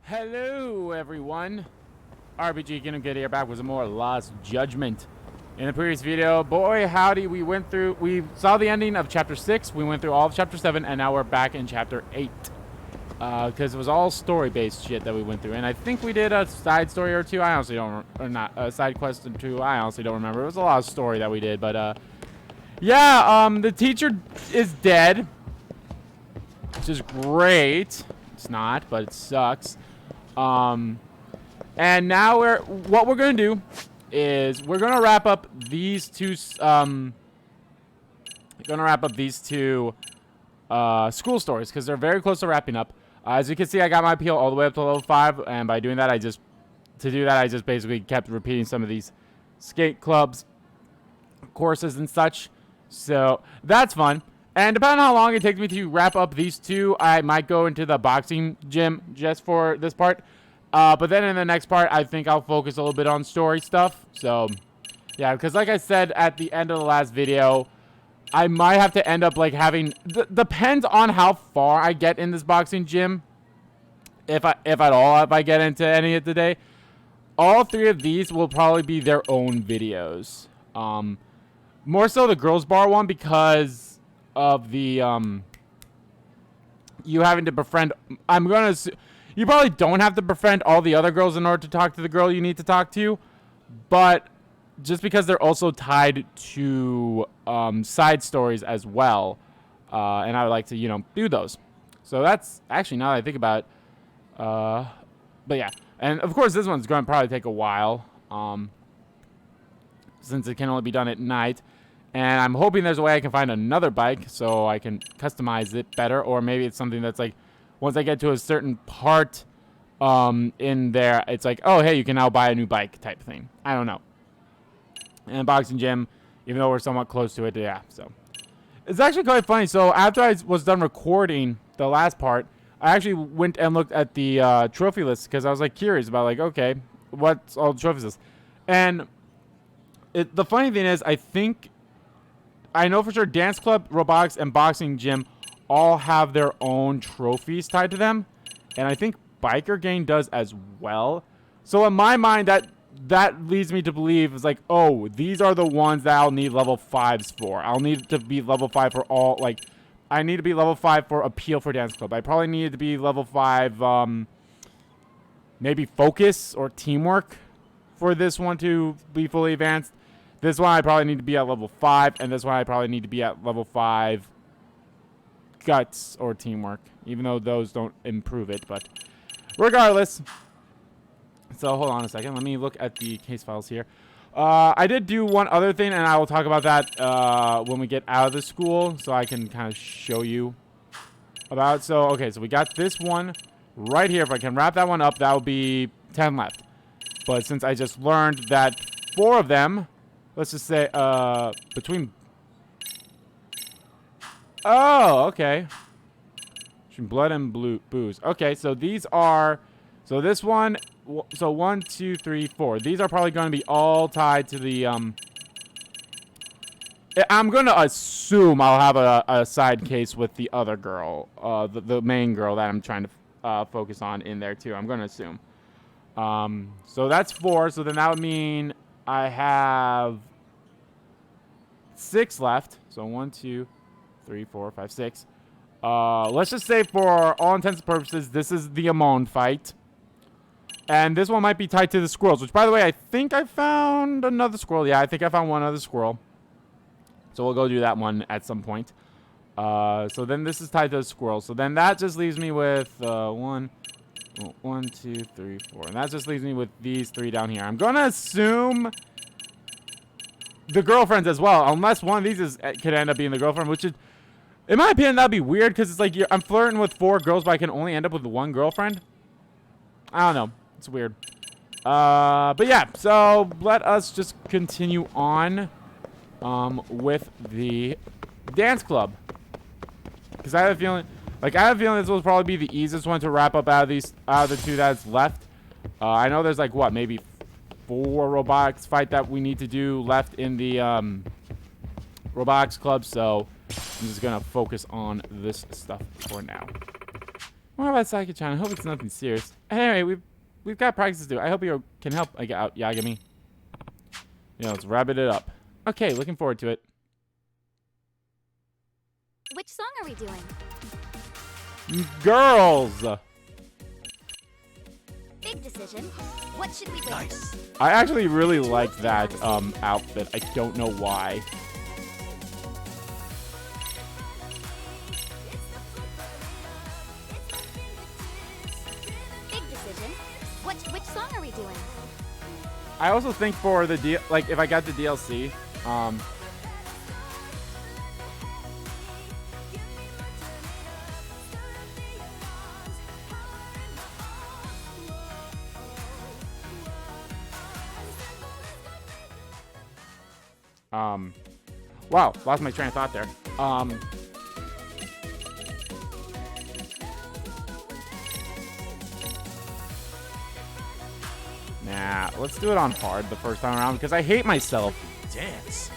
Hello, everyone. RPG Kingdom Kid here, back with some more Lost Judgment. In the previous video, boy howdy, we saw the ending of Chapter 6, we went through all of Chapter 7, and now we're back in Chapter 8. Because it was all story-based shit that we went through, and I think we did a side story or two, I honestly don't, or not, a side quest or two, I honestly don't remember. It was a lot of story that we did, but, yeah, the teacher is dead, which is great. It's not, but it sucks. And now what we're gonna do is we're gonna wrap up these two school stories because they're very close to wrapping up. As you can see, I got my appeal all the way up to level 5, and by doing that, I just basically kept repeating some of these skate clubs courses and such. So that's fun. And depending on how long it takes me to wrap up these two, I might go into the boxing gym just for this part. But then in the next part, I think I'll focus a little bit on story stuff. So, yeah, because like I said at the end of the last video, I might have to end up like having... depends on how far I get in this boxing gym. If I get into any of today. All three of these will probably be their own videos. More so the girls bar one because... of the you having to befriend. You probably don't have to befriend all the other girls in order to talk to the girl you need to talk to, but just because they're also tied to side stories as well, and I would like to do those. So that's actually, now that I think about it, but yeah, and of course this one's going to probably take a while, since it can only be done at night. And I'm hoping there's a way I can find another bike so I can customize it better. Or maybe it's something that's like, once I get to a certain part in there, it's like, oh, hey, you can now buy a new bike type thing. I don't know. And boxing gym, even though we're somewhat close to it, yeah. So it's actually quite funny. So after I was done recording the last part, I actually went and looked at the trophy list because I was like curious about like, okay, what's all the trophies list? And the funny thing is, I know for sure Dance Club, Robotics, and Boxing Gym all have their own trophies tied to them. And I think Biker Gang does as well. So in my mind, that leads me to believe it's like, oh, these are the ones that I'll need level 5s for. I'll need to be level 5 for all, like, I need to be level 5 for Appeal for Dance Club. I probably need to be level 5, maybe Focus or Teamwork for this one to be fully advanced. This one I probably need to be at level 5, and this one I probably need to be at level 5 Guts or Teamwork, even though those don't improve it, but regardless. So hold on a second, let me look at the case files here. I did do one other thing, and I will talk about that when we get out of the school, so I can kind of show you about. So, okay, so we got this one right here. If I can wrap that one up, that would be 10 left. But since I just learned that 4 of them... let's just say, between... oh, okay. Between blood and booze. Okay, so these are... so this one... so 1, 2, 3, 4. These are probably going to be all tied to the, I'm going to assume I'll have a side case with the other girl. The main girl that I'm trying to focus on in there, too. I'm going to assume. So that's 4. So then that would mean... I have 6 left. So 1, 2, 3, 4, 5, 6. Let's just say for all intents and purposes, this is the Amon fight. And this one might be tied to the squirrels. Which, by the way, I think I found another squirrel. Yeah, I think I found one other squirrel. So we'll go do that one at some point. So then this is tied to the squirrel. So then that just leaves me with 1, 2, 3, 4. And that just leaves me with these 3 down here. I'm going to assume the girlfriends as well. Unless one of these could end up being the girlfriend. Which is, in my opinion, that'd be weird. Because it's like I'm flirting with 4 girls, but I can only end up with 1 girlfriend. I don't know. It's weird. But yeah. So let us just continue on with the dance club. Because I have a feeling... like, I have a feeling this will probably be the easiest one to wrap up out of the 2 that's left. I know there's like, what, maybe 4 robotics fight that we need to do left in the robotics club. So I'm just going to focus on this stuff for now. More about Saiki-chan. I hope it's nothing serious. Anyway, we've got practice to do. I hope you can help out, Yagami. Yeah, let's wrap it up. Okay, looking forward to it. Which song are we doing? Girls! Big decision. What should we do? Nice. I actually really like that outfit. I don't know why. Big decision. Which song are we doing? I also think for the if I got the DLC, wow, lost my train of thought there. Nah, let's do it on hard the first time around because I hate myself. Dance.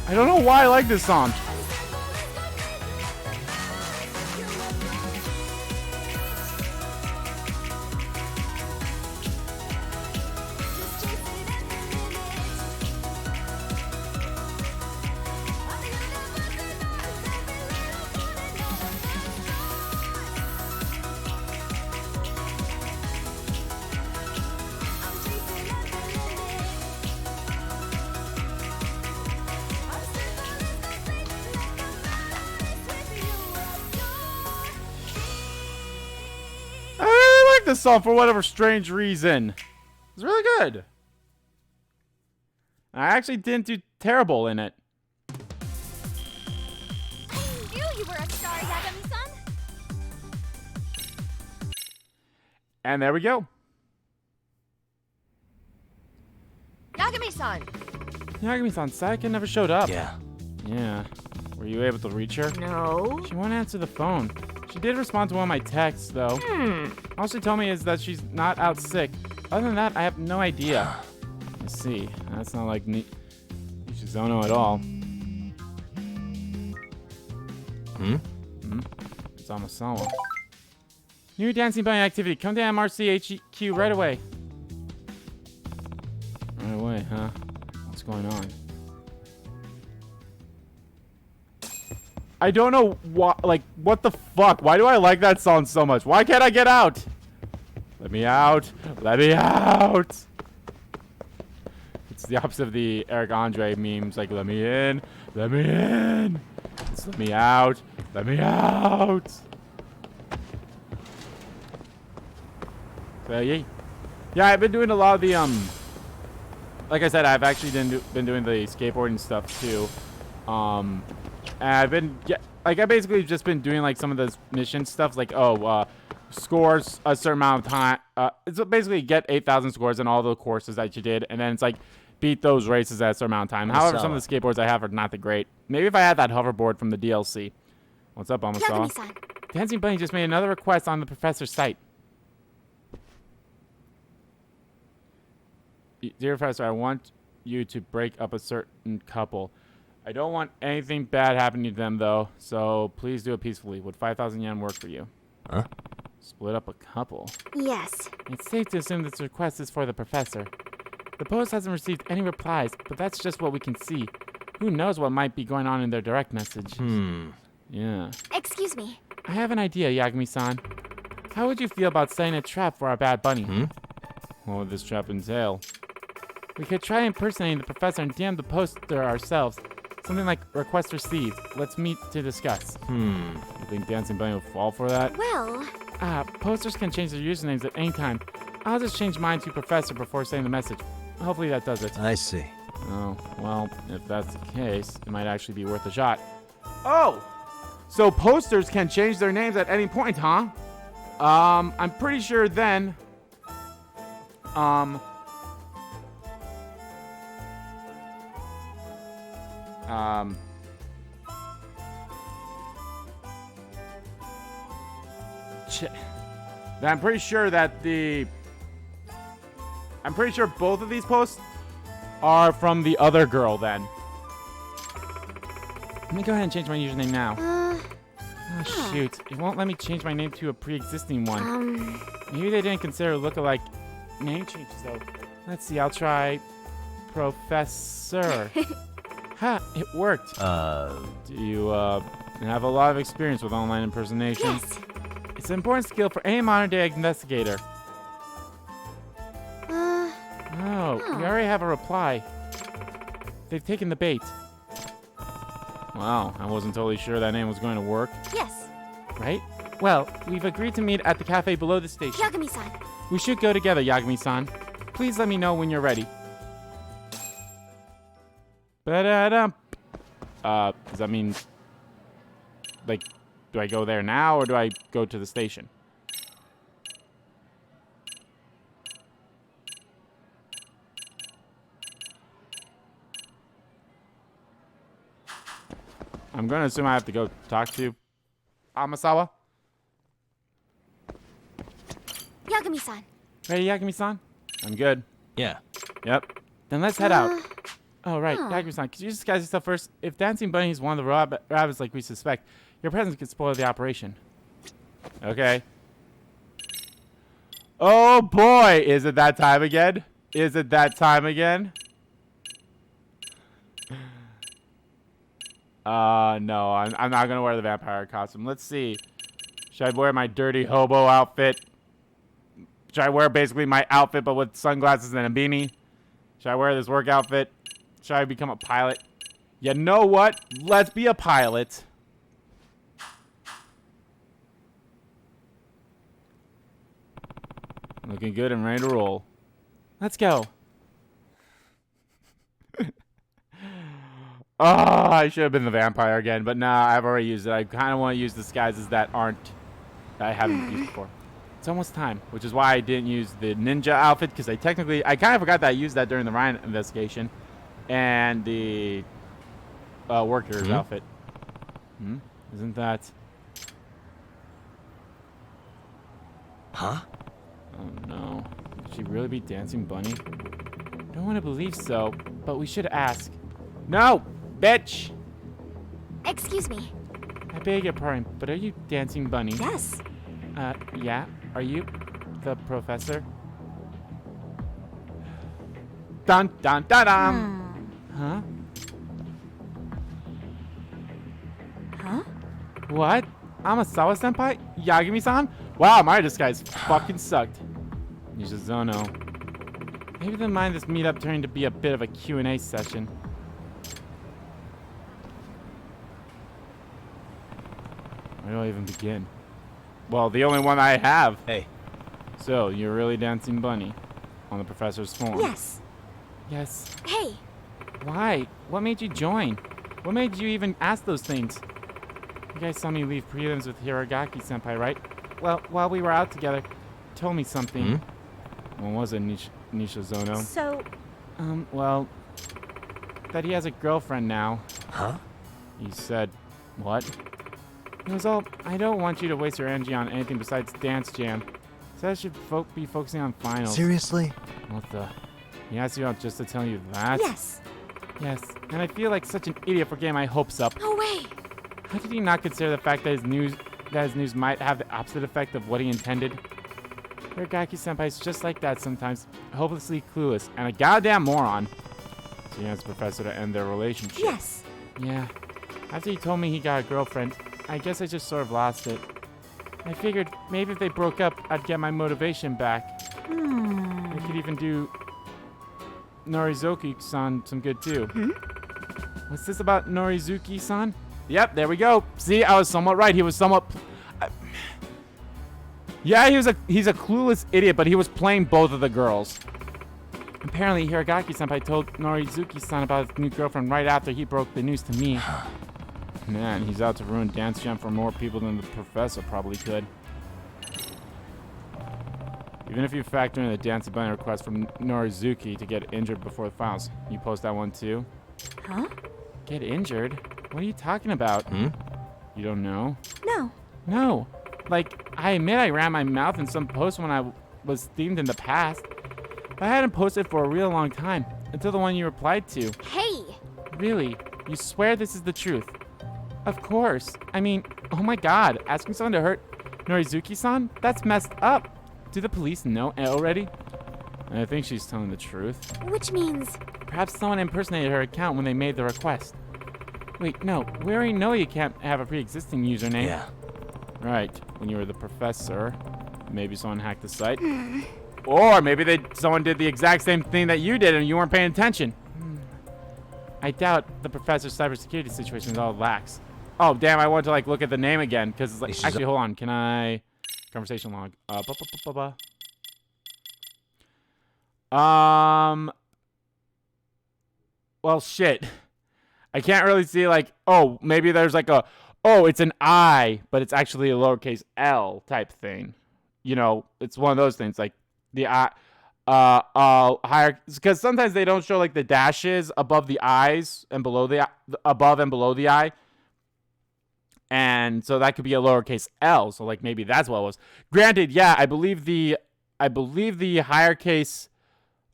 I don't know why I like this song. This song for whatever strange reason. It's really good. I actually didn't do terrible in it. I knew you were a star, Yagami-san. And there we go. Yagami-san. Yagami-san, Sayaka never showed up. Yeah. Yeah. Were you able to reach her? No. She won't answer the phone. She did respond to one of my texts, though. All she told me is that she's not out sick. Other than that, I have no idea. I see. That's not like Nishizono at all. It's Amasawa. New dancing bunny activity. Come to MRC HQ right away. Right away, huh? What's going on? I don't know what, what the fuck? Why do I like that song so much? Why can't I get out? Let me out. Let me out. It's the opposite of the Eric Andre memes, like, let me in. Let me in. It's let me out. Let me out. So, yeah, I've been doing a lot of the, like I said, I've actually been doing the skateboarding stuff, too. And I've been, I basically just been doing, like, some of those mission stuff, like, scores a certain amount of time. It's basically get 8,000 scores in all the courses that you did, and then it's, like, beat those races at a certain amount of time. However, some of the skateboards I have are not that great. Maybe if I had that hoverboard from the DLC. What's up, Amasawa? Yagami-san. Dancing Bunny just made another request on the professor's site. Dear Professor, I want you to break up a certain couple. I don't want anything bad happening to them, though, so please do it peacefully. Would 5,000 yen work for you? Huh? Split up a couple. Yes. It's safe to assume this request is for the professor. The post hasn't received any replies, but that's just what we can see. Who knows what might be going on in their direct message? Hmm. Yeah. Excuse me. I have an idea, Yagami-san. How would you feel about setting a trap for our bad bunny? What would this trap entail? We could try impersonating the professor and DM the poster ourselves. Something like request received. Let's meet to discuss. You think Dancing Bunny will fall for that? Well, Posters can change their usernames at any time. I'll just change mine to Professor before sending the message. Hopefully that does it. I see. Oh, well, if that's the case, it might actually be worth a shot. Oh! So posters can change their names at any point, huh? I'm pretty sure then... I'm pretty sure that I'm pretty sure both of these posts are from the other girl then. Let me go ahead and change my username now. Oh, shoot. It won't let me change my name to a pre-existing one. Maybe they didn't consider lookalike name change, so let's see. I'll try Professor. Ha! It worked. Do you have a lot of experience with online impersonation? yes. It's an important skill for any modern-day investigator. Oh, we already have a reply. They've taken the bait. Wow, I wasn't totally sure that name was going to work. Yes. Right? Well, we've agreed to meet at the cafe below the station. Yagami-san. We should go together, Yagami-san. Please let me know when you're ready. Ba-da-dum. Does that mean... Like, do I go there now, or do I go to the station? I'm going to assume I have to go talk to Amasawa. Yagami-san. Ready, Yagami-san? I'm good. Yeah. Yep. Then let's head out. Oh, right. Yagami-san, could you disguise yourself first? If Dancing Bunny is one of the rabbits like we suspect, your presence could spoil the operation. Okay. Oh, boy. Is it that time again? Is it that time again? No. I'm not going to wear the vampire costume. Let's see. Should I wear my dirty hobo outfit? Should I wear basically my outfit but with sunglasses and a beanie? Should I wear this work outfit? Should I become a pilot? You know what? Let's be a pilot. Looking good and ready to roll. Let's go. Oh, I should have been the vampire again, but nah, I've already used it. I kind of want to use disguises that I haven't used before. It's almost time, which is why I didn't use the ninja outfit, because I kind of forgot that I used that during the Ryan investigation, and the worker's outfit. Isn't that? Huh? Oh no, could she really be Dancing Bunny? Don't want to believe so, but we should ask. No, bitch! Excuse me. I beg your pardon, but are you Dancing Bunny? Yes. Yeah. Are you the professor? Dun dun dun dun! Huh? Huh? What? Amasawa-senpai? Yagami-san? Wow, my disguise fucking sucked. Nishizono. Maybe they'll mind this meetup turning to be a bit of a Q&A session. Where do I even begin? Well, the only one I have. Hey. So, you're really Dancing Bunny on the professor's form? Yes. Yes. Hey. Why? What made you join? What made you even ask those things? You guys saw me leave prelims with Hiragaki-senpai, right? Well, while we were out together, you told me something. What was it, Nishizono? So, Well, that he has a girlfriend now. Huh? He said, what? It was all, I don't want you to waste your energy on anything besides Dance Jam. So I should be focusing on finals. Seriously? What the? He asked you out just to tell you that? yes. Yes, and I feel like such an idiot for getting my hopes up. No way. How did he not consider the fact that his news might have the opposite effect of what he intended? Hiragaki-senpai's just like that sometimes, hopelessly clueless, and a goddamn moron. So he asked the professor to end their relationship. Yes. Yeah. After he told me he got a girlfriend, I guess I just sort of lost it. I figured maybe if they broke up, I'd get my motivation back. I could even do Norizuki-san some good too. What's this about Norizuki-san? Yep, there we go. See, I was somewhat right. He was somewhat... yeah, he's a clueless idiot, but he was playing both of the girls. Apparently, Hiragaki-senpai told Norizuki-san about his new girlfriend right after he broke the news to me. Man, he's out to ruin Dance Jam for more people than the professor probably could. Even if you factor in the Dancing Bunny request from Norizuki to get injured before the finals, you post that one too? Huh? Get injured? What are you talking about? You don't know? No. No. Like, I admit I ran my mouth in some post when I was themed in the past, but I hadn't posted for a real long time, until the one you replied to. Hey! Really? You swear this is the truth? Of course. I mean, oh my god, asking someone to hurt Norizuki-san? That's messed up. Do the police know already? I think she's telling the truth. Which means... Perhaps someone impersonated her account when they made the request. Wait, no, we already know you can't have a pre-existing username. Yeah. Right, when you were the professor, maybe someone hacked the site. Or maybe someone did the exact same thing that you did and you weren't paying attention. I doubt the professor's cybersecurity situation is all lax. Oh, damn, I want to, like, look at the name again, because it's like... Actually, hold on, can I... Conversation log. Well, shit. I can't really see, like, oh, maybe there's like a, oh, it's an I, but it's actually a lowercase L type thing. You know, it's one of those things, like the I, higher, because sometimes they don't show like the dashes above the I's and below the, above and below the I. And so that could be a lowercase L. So like maybe that's what it was. Granted, yeah, I believe the higher case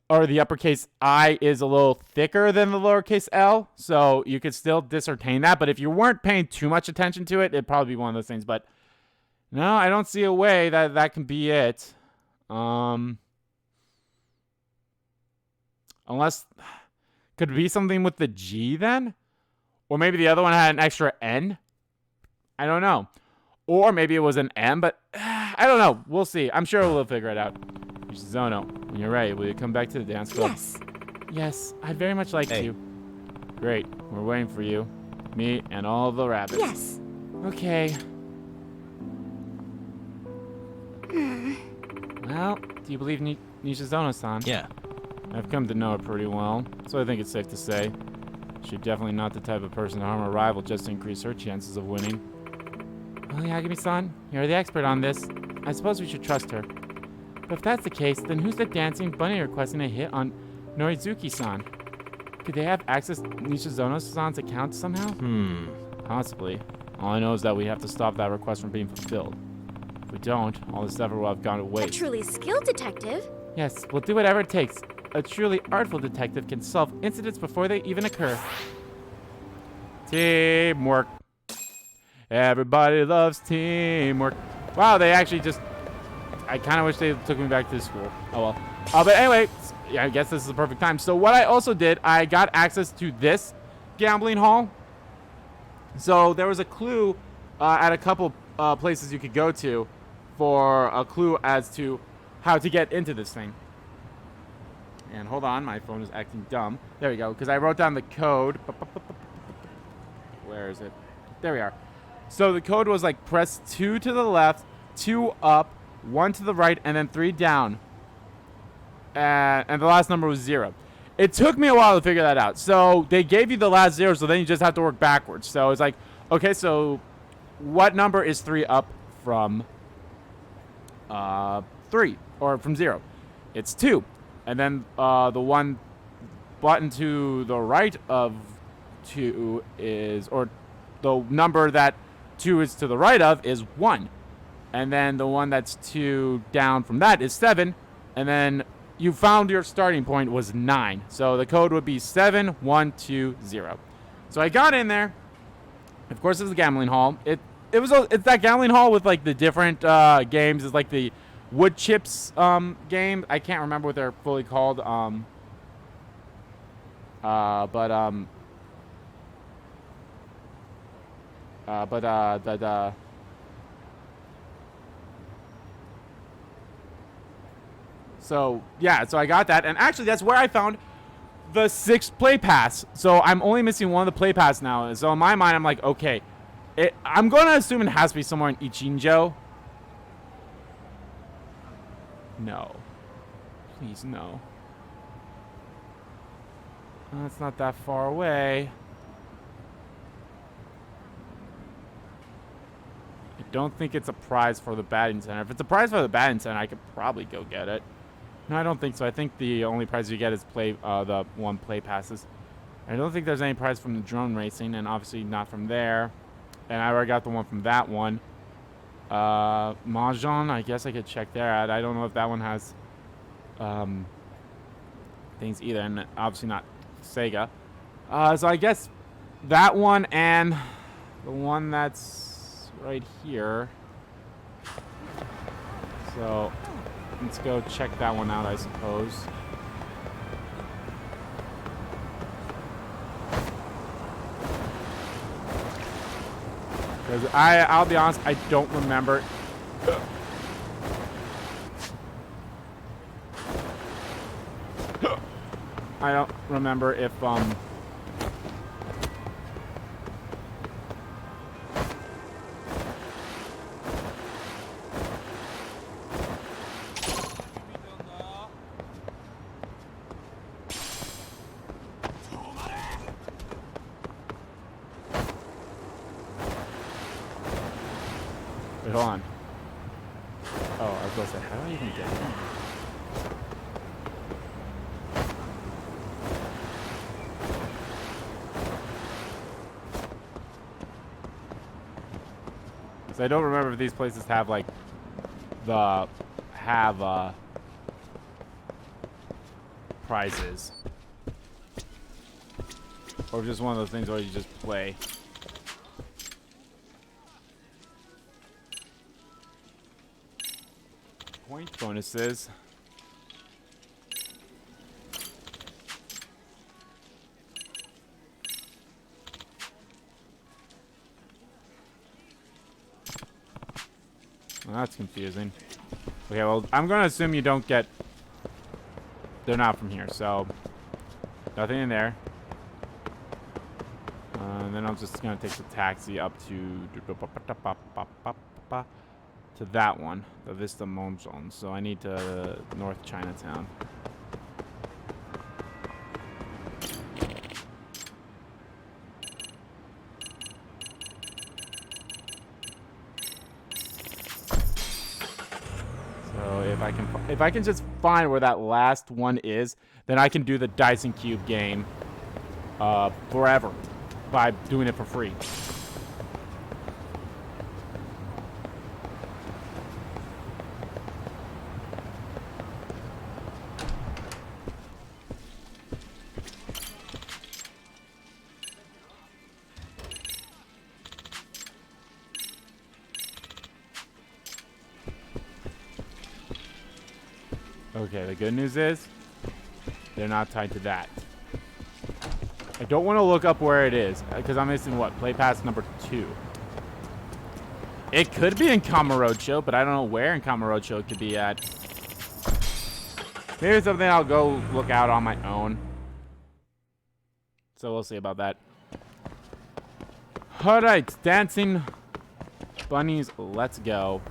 or the uppercase I is a little thicker than the lowercase L. So you could still discertain that. But if you weren't paying too much attention to it, it'd probably be one of those things. But no, I don't see a way that that can be it. Unless, could it be something with the G then? Or maybe the other one had an extra N? I don't know. Or maybe it was an M, but I don't know. We'll see. I'm sure we'll figure it out. Zono, when you're ready, will you come back to the dance club? Yes. Yes, I'd very much like to. Great. We're waiting for you. Me and all the rabbits. Yes. Okay. Well, do you believe Nishizono-san? Yeah. I've come to know her pretty well, so I think it's safe to say she's definitely not the type of person to harm a rival just to increase her chances of winning. Well, Yagami-san, you're the expert on this. I suppose we should trust her. But if that's the case, then who's the dancing bunny requesting a hit on Norizuki-san? Could they have access to Nishizono-san's account somehow? Possibly. All I know is that we have to stop that request from being fulfilled. If we don't, all this effort will have gone to A waste. truly skilled detective. Yes, we'll do whatever it takes. A truly artful detective can solve incidents before they even occur. Teamwork. Everybody loves teamwork. Wow, they actually just... I kind of wish they took me back to school. Oh well. But anyway, yeah, I guess this is the perfect time. So what I also did, I got access to this gambling hall. So there was a clue at a couple places you could go to for a clue as to how to get into this thing. And hold on, my phone is acting dumb. There we go, because I wrote down the code. Where is it? There we are. So the code was like press 2 to the left, 2 up, 1 to the right, and then 3 down. And the last number was 0. It took me a while to figure that out. So they gave you the last 0, so then you just have to work backwards. So it's like, okay, so what number is 3 up from 3 or from 0? It's 2. And then the one button to the right of 2 is, or the number that 2 is to the right of is 1. And then the one that's 2 down from that is 7. And then you found your starting point was 9. So the code would be 7120. So I got in there. Of course, it was a gambling hall. It's that gambling hall with like the different games. It's like the wood chips game. I can't remember what they're fully called. So, yeah, so I got that. And actually, that's where I found the 6th play pass. So I'm only missing one of the play pass now. So in my mind, I'm like, okay. I'm going to assume it has to be somewhere in Ichinjo. No. Please, no. It's not that far away. I don't think it's a prize for the batting center. If it's a prize for the batting center, I could probably go get it. No, I don't think so. I think the only prize you get is the 1 play passes. I don't think there's any prize from the drone racing, and obviously not from there. And I already got the one from that one. Mahjong, I guess I could check there out. I don't know if that one has things either, and obviously not Sega. So I guess that one and the one that's right here. So let's go check that one out, I suppose. Because I'll be honest, I don't remember. I don't remember if wait, hold on. Oh, I was going to say, how do I even get in? So I don't remember if these places have like prizes, or just one of those things where you just play. Point bonuses. Well, that's confusing. Okay, well, I'm going to assume you don't get... They're not from here, so... Nothing in there. And then I'm just going to take the taxi up to that one. The Vista Momzon. So I need to North Chinatown. If I can just find where that last one is, then I can do the Dice and Cube game forever by doing it for free. Okay, the good news is they're not tied to that. I don't want to look up where it is because I'm missing what? Play pass number 2. It could be in Kamurocho, but I don't know where in Kamurocho it could be at. Maybe it's something I'll go look out on my own. So we'll see about that. Alright, dancing bunnies, let's go.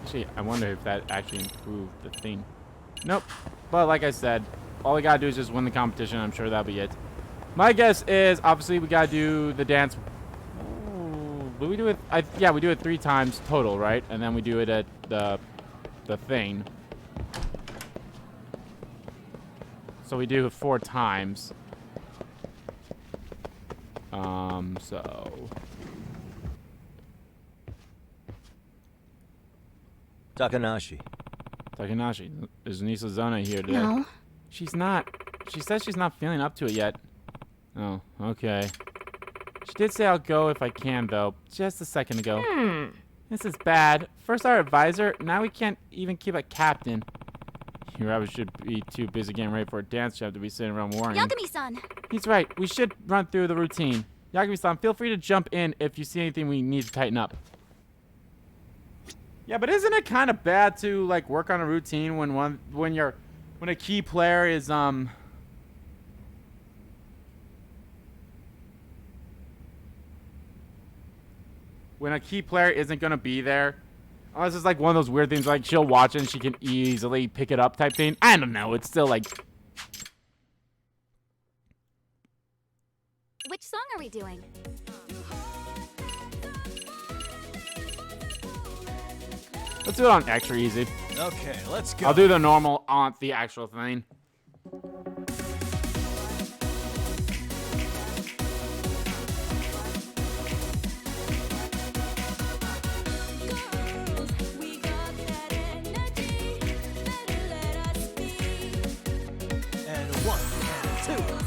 Actually, I wonder if that actually improved the thing. Nope. But like I said, all we gotta do is just win the competition. I'm sure that'll be it. My guess is, obviously, we gotta do the dance. But we do it. Yeah, we do it 3 times total, right? And then we do it at the thing. So we do it 4 times. So. Takanashi. Takanashi, is Nisa Zona here today? No. She's not. She says she's not feeling up to it yet. Oh, okay. She did say I'll go if I can, though. Just a second ago. This is bad. First our advisor, now we can't even keep a captain. You rabbit should be too busy getting ready for a dance job to be sitting around worrying. Yagami-san. He's right. We should run through the routine. Yagami-san, feel free to jump in if you see anything we need to tighten up. Yeah, but isn't it kind of bad to like work on a routine when a key player is when a key player isn't gonna be there? Oh, this is like one of those weird things. Like she'll watch it and she can easily pick it up type thing. I don't know. It's still like. Which song are we doing? Let's do it on extra easy. Okay, let's go. I'll do the normal on the actual thing. And 1 and 2.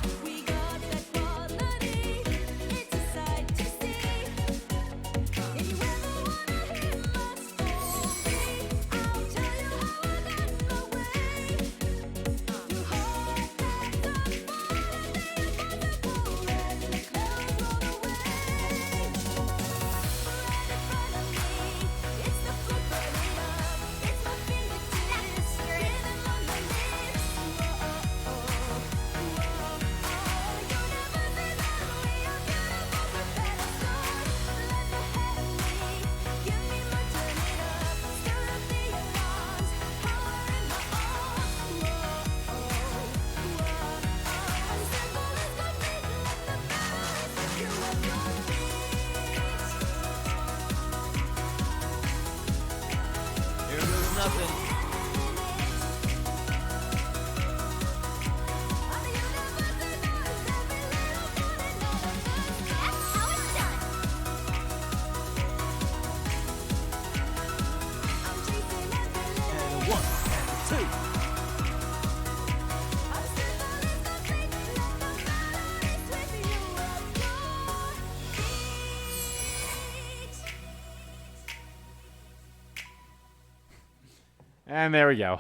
And there we go.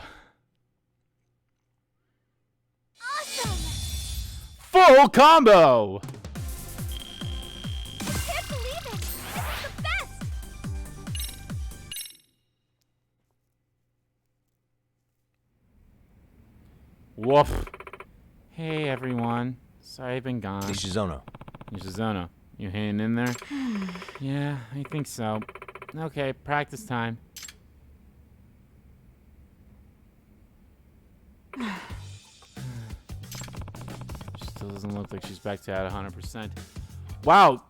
Awesome! Full combo! I can't believe it! This is the best! Woof. Hey everyone. Sorry I've been gone. Nishizono. Nishizono, you hanging in there? Yeah, I think so. Okay, practice time. Still doesn't look like she's back to at 100%. Wow.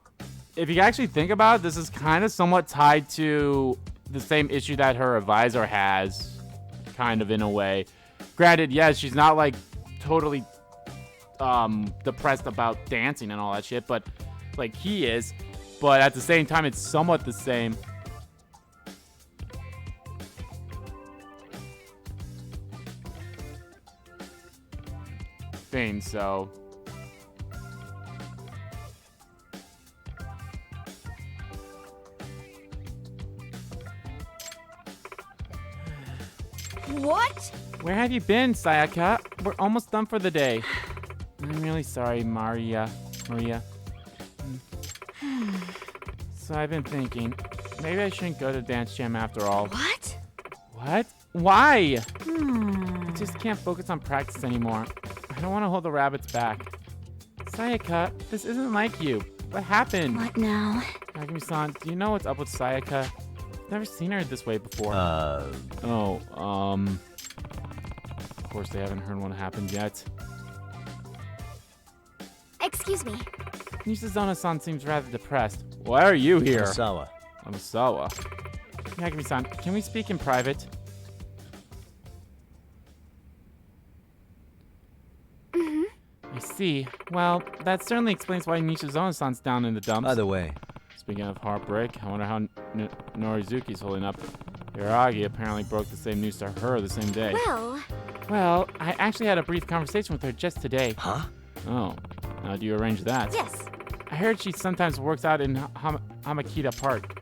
If you actually think about it, this is kind of somewhat tied to the same issue that her advisor has, kind of in a way. Granted, yes, she's not like totally depressed about dancing and all that shit, but like he is. But at the same time, it's somewhat the same. Thing, so What? where have you been, Sayaka? We're almost done for the day. I'm really sorry, Maria. So I've been thinking, maybe I shouldn't go to dance jam after all. What? What? Why? I just can't focus on practice anymore. I don't want to hold the rabbits back. Sayaka, this isn't like you. What happened? What now? Yagami-san, do you know what's up with Sayaka? I've never seen her this way before. Of course they haven't heard what happened yet. Excuse me. Nishizono-san seems rather depressed. Why are you here? Sawa. Amasawa. Yagami-san, can we speak in private? I see. Well, that certainly explains why Nishizono-san's down in the dumps. By the way, Speaking of heartbreak, I wonder how Norizuki's holding up. Hiragi apparently broke the same news to her the same day. Well, I actually had a brief conversation with her just today. huh? Oh, how do you arrange that? yes. I heard she sometimes works out in Hamakita Park.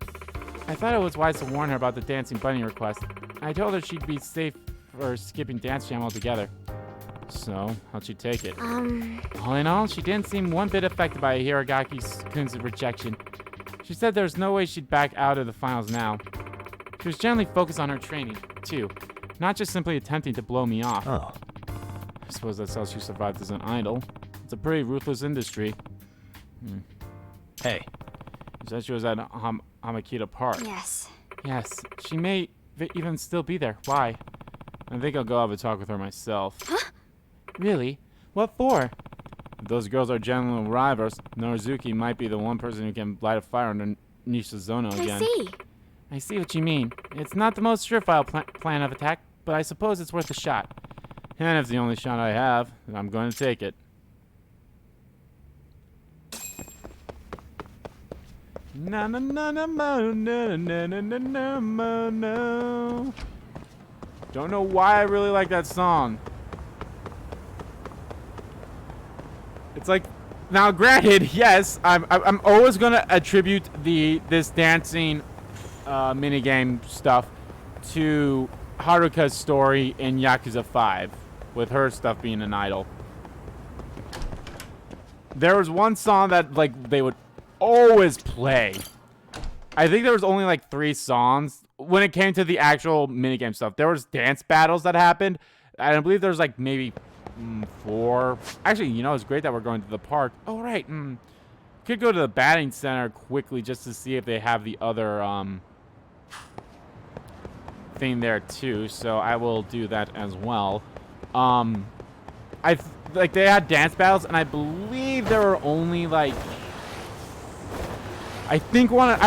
I thought it was wise to warn her about the dancing bunny request. I told her she'd be safe for skipping dance jam altogether. So, how'd she take it? All in all, she didn't seem one bit affected by Hiragaki-kun's rejection. She said there's no way she'd back out of the finals now. She was generally focused on her training, too. Not just simply attempting to blow me off. Oh. I suppose that's how she survived as an idol. It's a pretty ruthless industry. Hey. You said she was at Hamakita Park. Yes. Yes, she may even still be there. Why? I think I'll go have a talk with her myself. Huh? Really? What for? If those girls are general rivals, Norizuki might be the one person who can light a fire under Nishizono again. I see. I see what you mean. It's not the most surefire plan of attack, but I suppose it's worth a shot. And if it's the only shot I have, then I'm going to take it. Na na na na mo na na na na na mo no. Don't know why I really like that song. It's like, now granted, yes, I'm always gonna attribute this dancing minigame stuff to Haruka's story in Yakuza 5, with her stuff being an idol. There was one song that like they would always play. I think there was only like 3 songs when it came to the actual minigame stuff. There was dance battles that happened, and I believe there's like maybe 4. Actually, you know, it's great that we're going to the park. Oh right, could go to the batting center quickly just to see if they have the other thing there too. So I will do that as well. Like they had dance battles, and I believe there were only like, I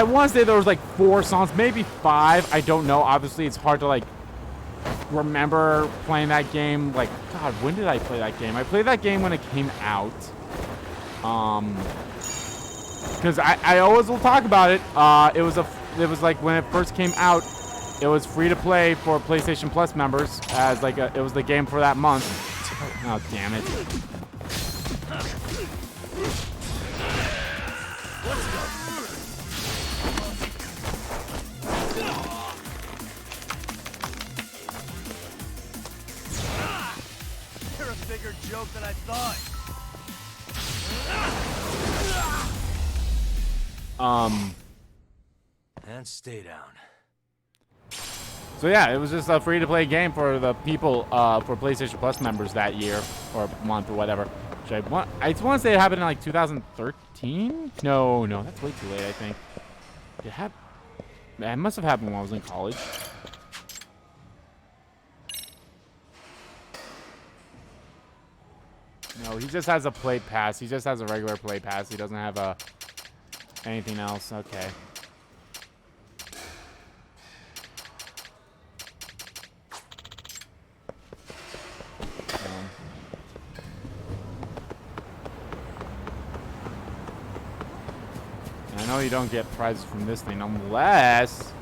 want to say there was like 4 songs, maybe 5. I don't know. Obviously, it's hard to like remember playing that game. Like, God, when did I play that game? I played that game when it came out. Because I always will talk about it. It was like when it first came out, it was free to play for PlayStation Plus members as like it was the game for that month. Oh, damn it. You're a bigger joke than I thought. And stay down. So yeah, it was just a free-to-play game for the people, for PlayStation Plus members that year, or month, or whatever. Which I want to say it happened in like 2013? No, that's way too late, I think. It must have happened when I was in college. No, he just has a play pass. He just has a regular play pass. He doesn't have anything else. Okay. I know you don't get prizes from this thing unless...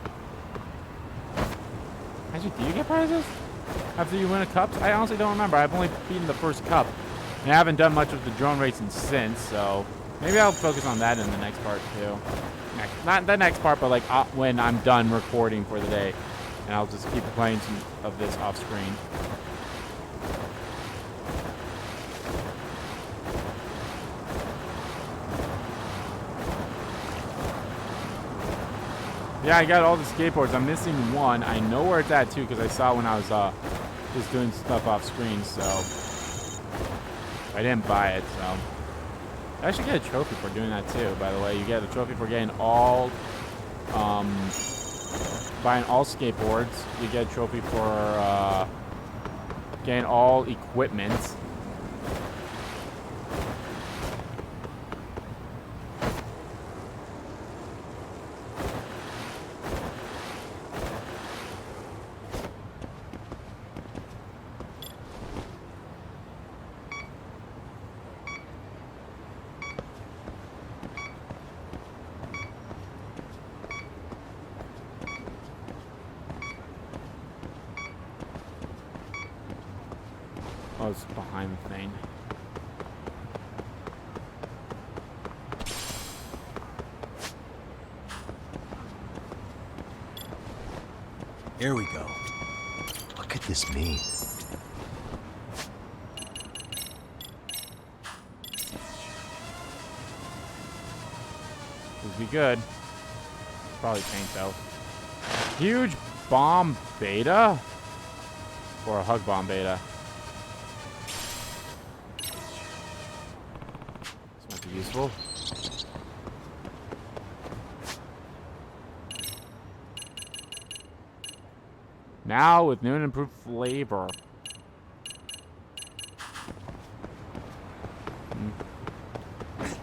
Actually, do you get prizes after you win a cup? I honestly don't remember. I've only beaten the first cup. And I haven't done much with the drone racing since, so... Maybe I'll focus on that in the next part, too. Not the next part, but like when I'm done recording for the day. And I'll just keep playing some of this off screen. Yeah, I got all the skateboards. I'm missing one. I know where it's at, too, because I saw when I was just doing stuff off screen, so... I didn't buy it, so... I should get a trophy for doing that, too, by the way. You get a trophy for getting all... buying all skateboards. You get a trophy for getting all equipment. Oh, it's behind the thing. Here we go. What could this mean? Would be good. Probably paint though. Huge bomb beta? Or a hug bomb beta? This might be useful. Now with new and improved flavor.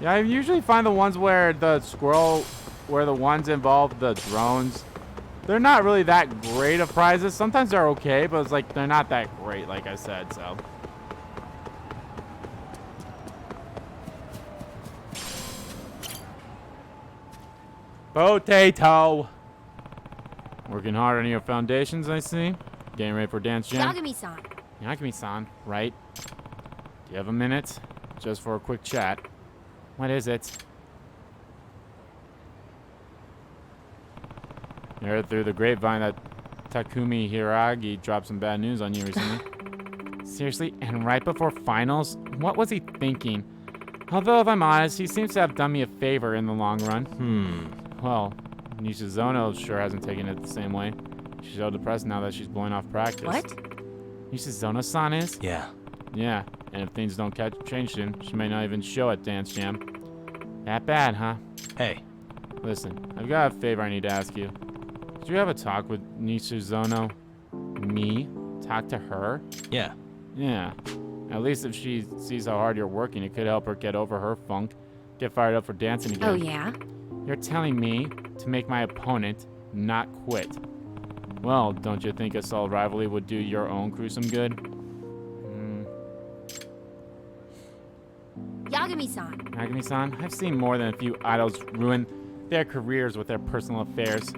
Yeah, I usually find the ones where the ones involve the drones, they're not really that great of prizes. Sometimes they're okay, but it's like they're not that great, like I said, so. Potato! Working hard on your foundations, I see. Getting ready for dance jam. Yagami-san. Yagami-san, right? Do you have a minute? Just for a quick chat. What is it? You heard through the grapevine that Takumi Hiragi dropped some bad news on you recently. Seriously? And right before finals? What was he thinking? Although, if I'm honest, he seems to have done me a favor in the long run. Well, Nishizono sure hasn't taken it the same way. She's so depressed now that she's blowing off practice. What? Nishizono-san is? Yeah. Yeah, and if things don't change soon, she may not even show at Dance Jam. That bad, huh? Hey. Listen, I've got a favor I need to ask you. Did you have a talk with Nishizono? Me? Talk to her? Yeah. Yeah. At least if she sees how hard you're working, it could help her get over her funk, get fired up for dancing again. Oh, yeah? You're telling me to make my opponent not quit. Well, don't you think a solid rivalry would do your own crew some good? Yagami-san. Yagami-san, I've seen more than a few idols ruin their careers with their personal affairs.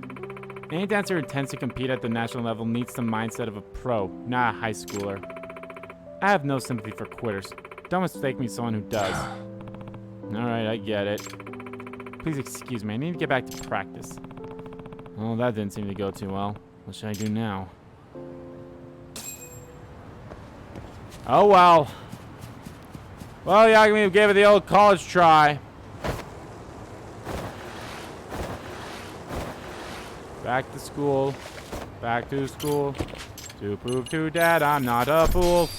Any dancer who intends to compete at the national level needs the mindset of a pro, not a high schooler. I have no sympathy for quitters. Don't mistake me someone who does. Alright, I get it. Please excuse me, I need to get back to practice. Oh, that didn't seem to go too well. What should I do now? Oh well. Well, Yagami gave it the old college try. Back to school. Back to school. To prove to Dad I'm not a fool.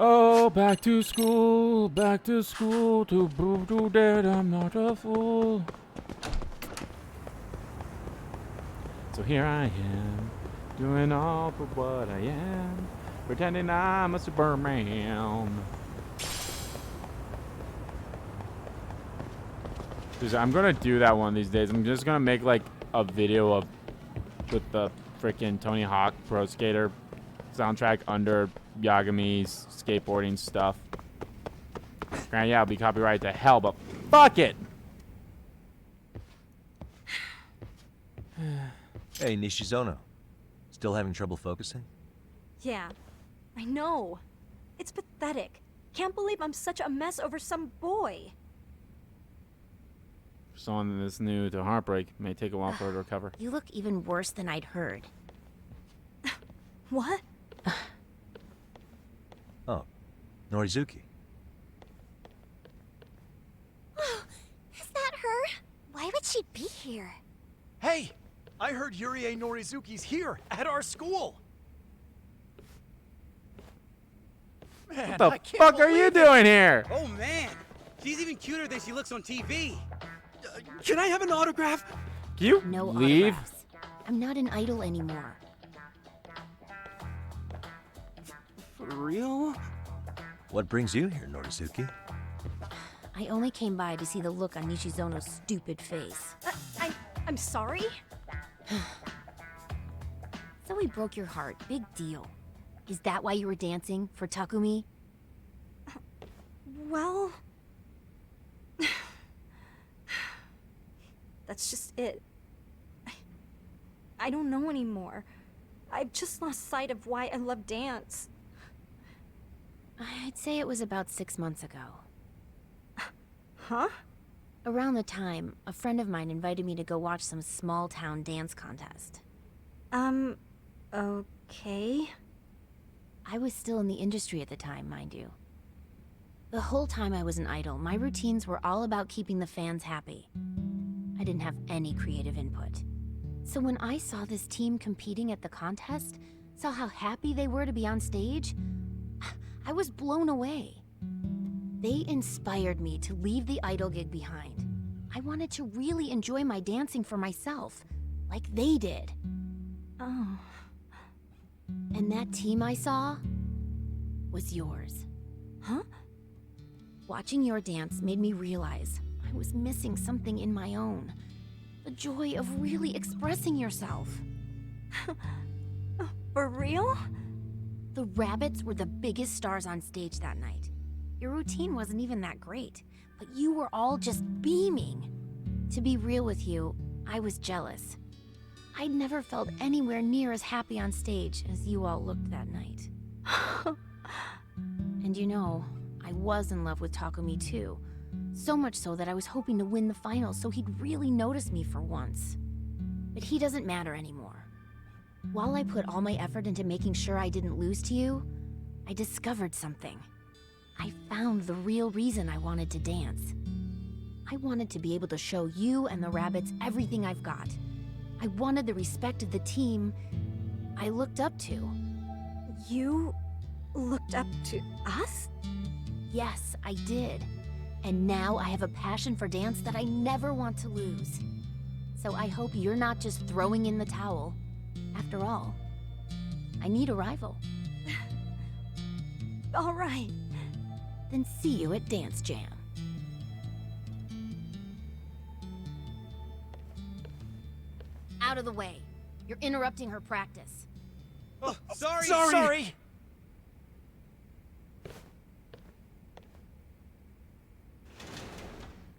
Oh, back to school to prove to Dad I'm not a fool. So here I am, doing all for what I am, pretending I'm a Superman. I'm gonna do that one of these days. I'm just gonna make like a video of with the freaking Tony Hawk Pro Skater soundtrack under Yagami's skateboarding stuff. Granted, yeah, it'll be copyrighted to hell, but fuck it! Hey, Nishizono. Still having trouble focusing? Yeah, I know. It's pathetic. Can't believe I'm such a mess over some boy. For someone that's new to heartbreak, it may take a while for her to recover. You look even worse than I'd heard. What? Oh, Norizuki. Is that her? Why would she be here? Hey! I heard Yurie Norizuki's here, at our school! Man, What the I can't fuck are you believe it. doing here? Oh man, she's even cuter than she looks on TV. Can I have an autograph? Can you No leave? autographs. I'm not an idol anymore. For real? What brings you here, Norizuki? I only came by to see the look on Nishizono's stupid face. I'm sorry? So he broke your heart. Big deal. Is that why you were dancing? For Takumi? Well... That's just it. I don't know anymore. I've just lost sight of why I love dance. I'd say it was about 6 months ago. Huh? Around the time, a friend of mine invited me to go watch some small-town dance contest. Okay. I was still in the industry at the time, mind you. The whole time I was an idol, my routines were all about keeping the fans happy. I didn't have any creative input. So when I saw this team competing at the contest, saw how happy they were to be on stage, I was blown away. They inspired me to leave the idol gig behind. I wanted to really enjoy my dancing for myself, like they did. Oh. And that team I saw was yours. Huh? Watching your dance made me realize I was missing something in my own. The joy of really expressing yourself. For real? The rabbits were the biggest stars on stage that night. Your routine wasn't even that great, but you were all just beaming. To be real with you, I was jealous. I'd never felt anywhere near as happy on stage as you all looked that night. And you know, I was in love with Takumi too. So much so that I was hoping to win the finals so he'd really notice me for once. But he doesn't matter anymore. While I put all my effort into making sure I didn't lose to you, I discovered something. I found the real reason I wanted to dance. I wanted to be able to show you and the rabbits everything I've got. I wanted the respect of the team I looked up to. You looked up to us? Yes, I did. And now I have a passion for dance that I never want to lose. So I hope you're not just throwing in the towel. After all, I need a rival. All right. Then see you at Dance Jam. Out of the way. You're interrupting her practice. Oh, sorry. Sorry!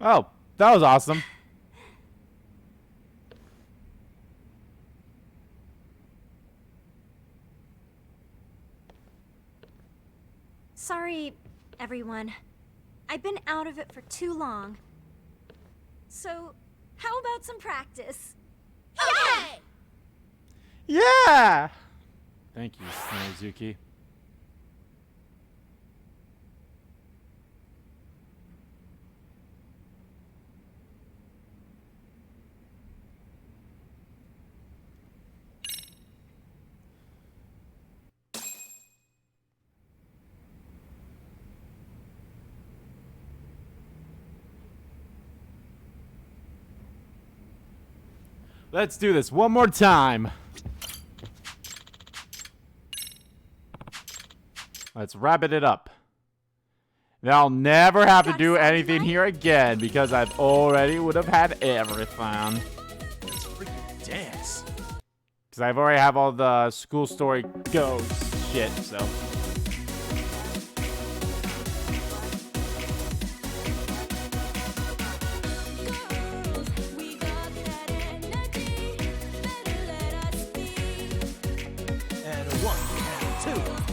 Oh, that was awesome. Sorry, everyone. I've been out of it for too long. So, how about some practice? Okay! Yeah! Thank you, Norizuki. Let's do this one more time. Let's wrap it up. Now I'll never have to do anything here again because I've already would have had everything. Let's freaking dance. Because I've already have all the school story ghost shit, so. And a 1 and 2.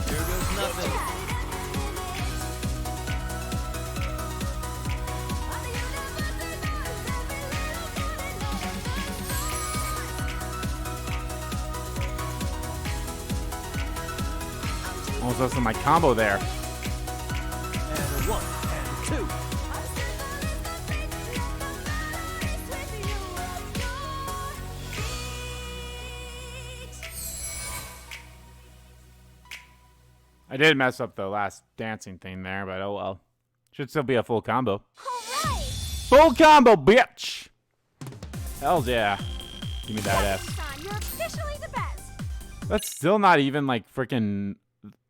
Here goes nothing. Almost lost my combo there. And a 1 and 2. did mess up the last dancing thing there, but oh well. Should still be a full combo. Alright! Full combo, bitch! Hells yeah. Give me that F. Yagami-san, you're officially the best! That's still not even like freaking.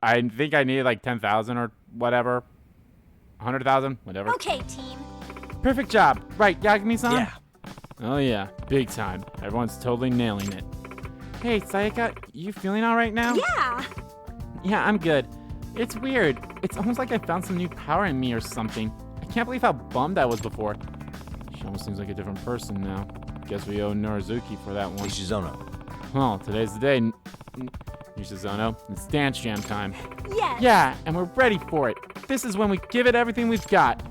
I think I need like 10,000 or whatever. 100,000, whatever. Okay, team. Perfect job. Right, Yagami-san? Yeah. Oh yeah, big time. Everyone's totally nailing it. Hey, Sayaka, you feeling all right now? Yeah! Yeah, I'm good. It's weird. It's almost like I found some new power in me or something. I can't believe how bummed I was before. She almost seems like a different person now. Guess we owe Norizuki for that one. Nishizono. Well, today's the day, Nishizono. It's dance jam time. Yes! Yeah, and we're ready for it. This is when we give it everything we've got.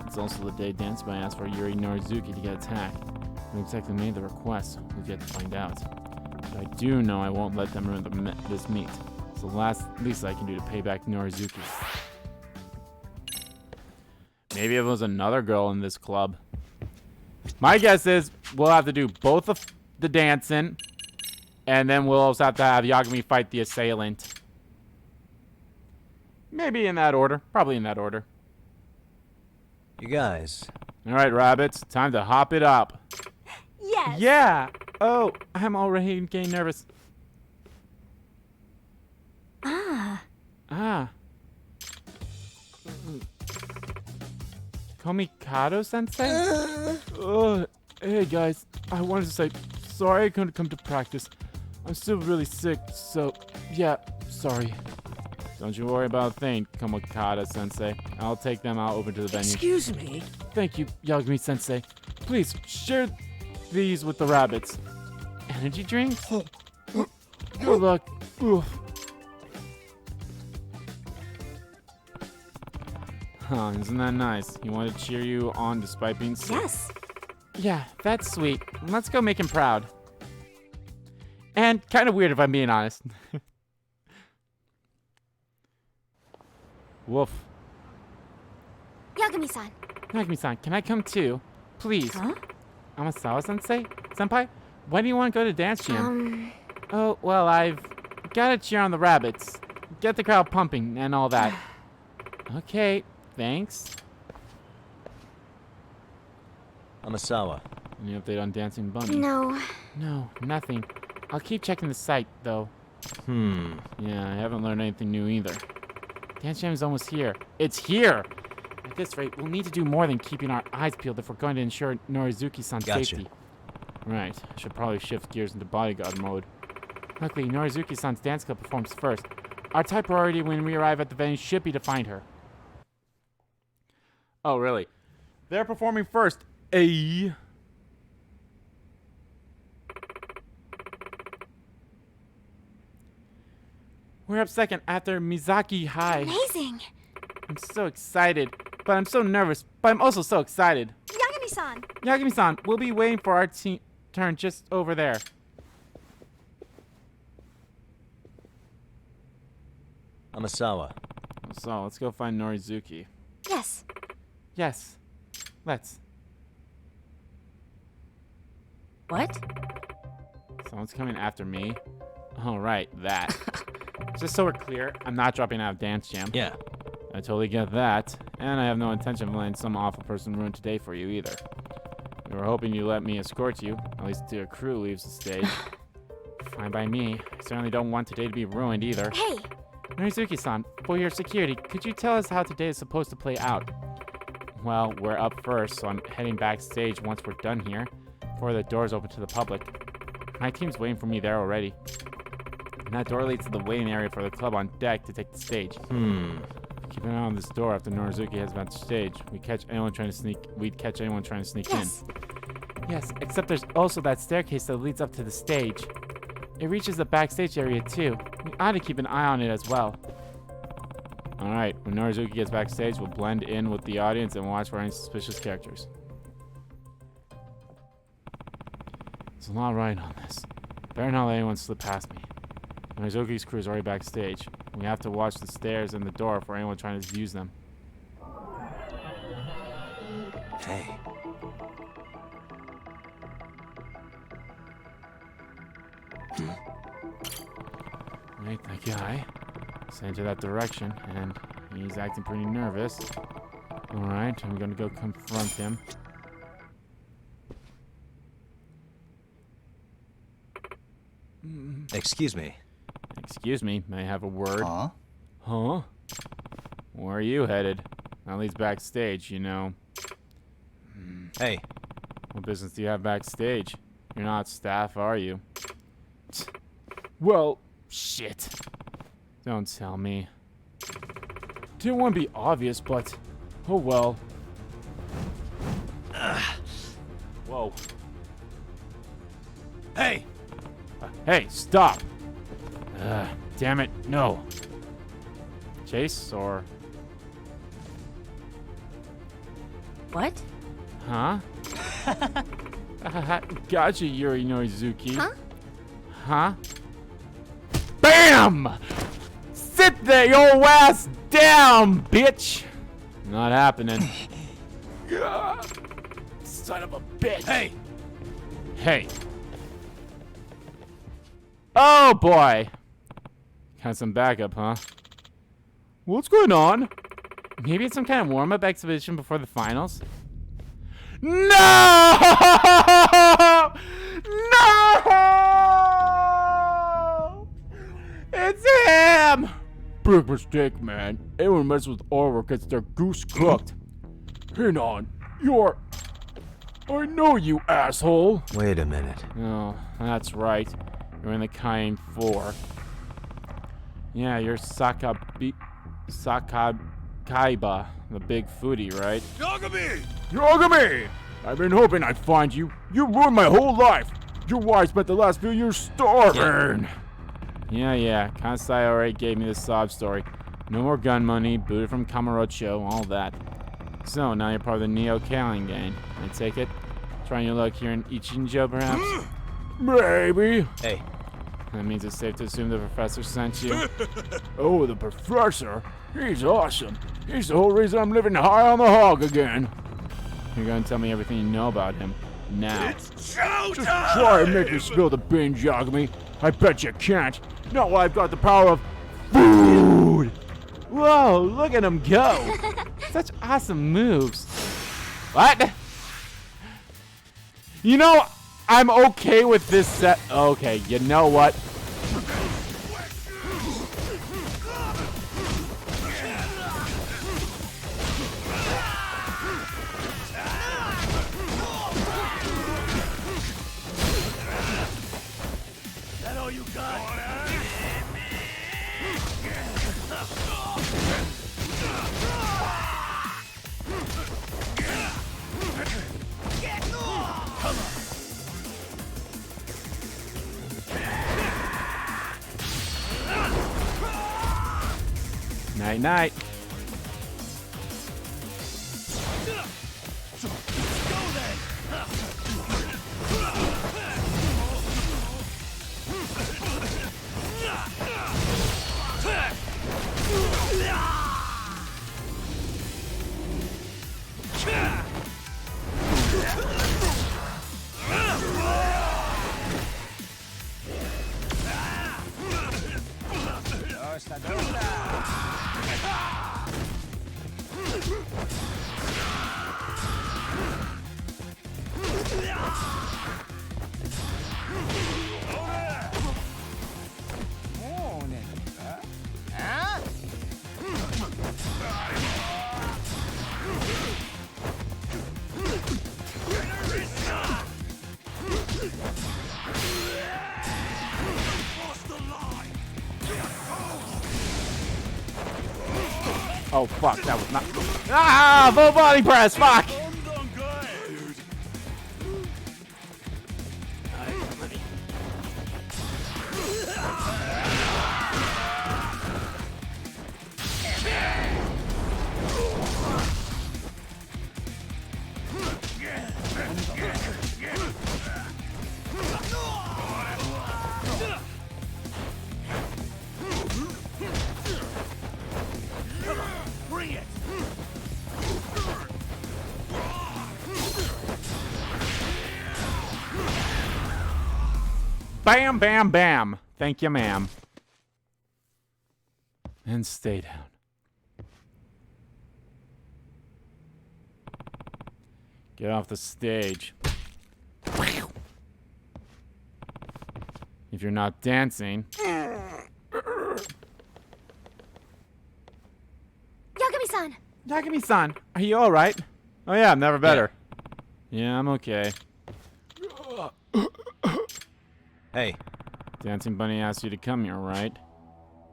It's also the day Dancebay asked for Yuri Norizuki to get attacked. Who exactly made the request? We'll get to find out. But I do know I won't let them ruin this meet. It's the least I can do to pay back Norizuki. Maybe it was another girl in this club. My guess is we'll have to do both of the dancing, and then we'll also have to have Yagami fight the assailant. Maybe in that order. Probably in that order. You guys. All right, rabbits. Time to hop it up. Yes! Yeah. Oh, I'm already getting nervous. Ah. Call me Kato-sensei? Hey, guys. I wanted to say sorry I couldn't come to practice. I'm still really sick, so yeah, sorry. Don't you worry about a thing, Kamokato-sensei. I'll take them out over to the venue. Excuse me. Thank you, Yagami-sensei. Please, share these with the rabbits. Energy drinks? Good luck. Oof. Huh, isn't that nice? He wanted to cheer you on despite being sick. Yes! Yeah, that's sweet. Let's go make him proud. And kind of weird if I'm being honest. Woof. Yagami-san. Yagami-san, can I come too? Please. Huh? Amasawa-sensei? Senpai? Why do you want to go to dance jam? Oh, well, I've got to cheer on the rabbits. Get the crowd pumping and all that. Okay, thanks. Amasawa. Any update on Dancing Bunny? No. No, nothing. I'll keep checking the site, though. Yeah, I haven't learned anything new either. Dance Jam is almost here. It's here! At this rate, we'll need to do more than keeping our eyes peeled if we're going to ensure Norizuki-san's Gotcha. safety. Right, I should probably shift gears into bodyguard mode. Luckily, Norizuki-san's dance club performs first. Our top priority when we arrive at the venue should be to find her. Oh, really? They're performing first. We're up second after Mizaki High. Amazing. I'm so excited, but I'm so nervous, but I'm also so excited. Yagami-san! Yagami-san, we'll be waiting for our turn just over there. Amasawa. So, let's go find Norizuki. Yes. Yes. Let's. What? Someone's coming after me. Oh, right, that. Just so we're clear, I'm not dropping out of Dance Jam. Yeah. I totally get that, and I have no intention of letting some awful person ruin today for you either. We were hoping you let me escort you, at least until your crew leaves the stage. Fine by me. I certainly don't want today to be ruined either. Hey! Norizuki-san, for your security, could you tell us how today is supposed to play out? Well, we're up first, so I'm heading backstage once we're done here, before the doors open to the public. My team's waiting for me there already. And that door leads to the waiting area for the club on deck to take the stage. Keep an eye on this door after Norizuki has been stage. We'd catch anyone trying to sneak Yes. in. Yes, except there's also that staircase that leads up to the stage. It reaches the backstage area too. We ought to keep an eye on it as well. Alright, when Norizuki gets backstage, we'll blend in with the audience and watch for any suspicious characters. There's a lot riding on this. Better not let anyone slip past me. Norizuki's crew is already backstage. We have to watch the stairs and the door for anyone trying to use them. Hey. Right, that guy. Send to that direction, and he's acting pretty nervous. Alright, I'm gonna go confront him. Excuse me. Excuse me, may I have a word? Huh? Huh? Where are you headed? At least backstage, you know. Hey, What business do you have backstage? You're not staff, are you? Well, shit. Don't tell me. Didn't want to be obvious, but oh well. Whoa. hey! Hey, stop! Damn it, no. Chase, or... What? Huh? Gotcha, Yuri Norizuki. Huh? Huh? BAM! Sit there, your ass down, bitch! Not happening. Son of a bitch. Hey! Hey. Oh, boy. Got some backup, huh? What's going on? Maybe it's some kind of warm-up exhibition before the finals? No! No! It's him! Big mistake, man. Anyone messes with artwork gets their goose cooked. Hang on. You're... I know you, asshole. Wait a minute. Oh, that's right. You're in the Kain 4. Yeah, you're Sakaiba, the big foodie, right? Yagami! Yagami! I've been hoping I'd find you. You ruined my whole life. Your wife spent the last few years starving. Yeah. Kansai already gave me the sob story. No more gun money, booted from Kamurocho, all that. So, now you're part of the Neo Kaling gang. I take it? Trying your luck here in Ichinjo, perhaps? Maybe. Hey, That means it's safe to assume the professor sent you. Oh, the professor? He's awesome. He's the whole reason I'm living high on the hog again. You're gonna tell me everything you know about him now. It's showtime! Just try and make me spill the beans, Yagami. I bet you can't. Not while I've got the power of food. Whoa, look at him go. Such awesome moves. What? You know, I'm okay with this set. Okay, you know what? That all you got? Night, night. Oh, fuck, that was not... Ah, full body press, fuck! Bring it! Bam, bam, bam. Thank you, ma'am. And stay down. Get off the stage. If you're not dancing... Yagami-san! Yagami-san, are you alright? Oh yeah, I'm never better. Yeah, I'm okay. Hey, Dancing Bunny asked you to come here, right?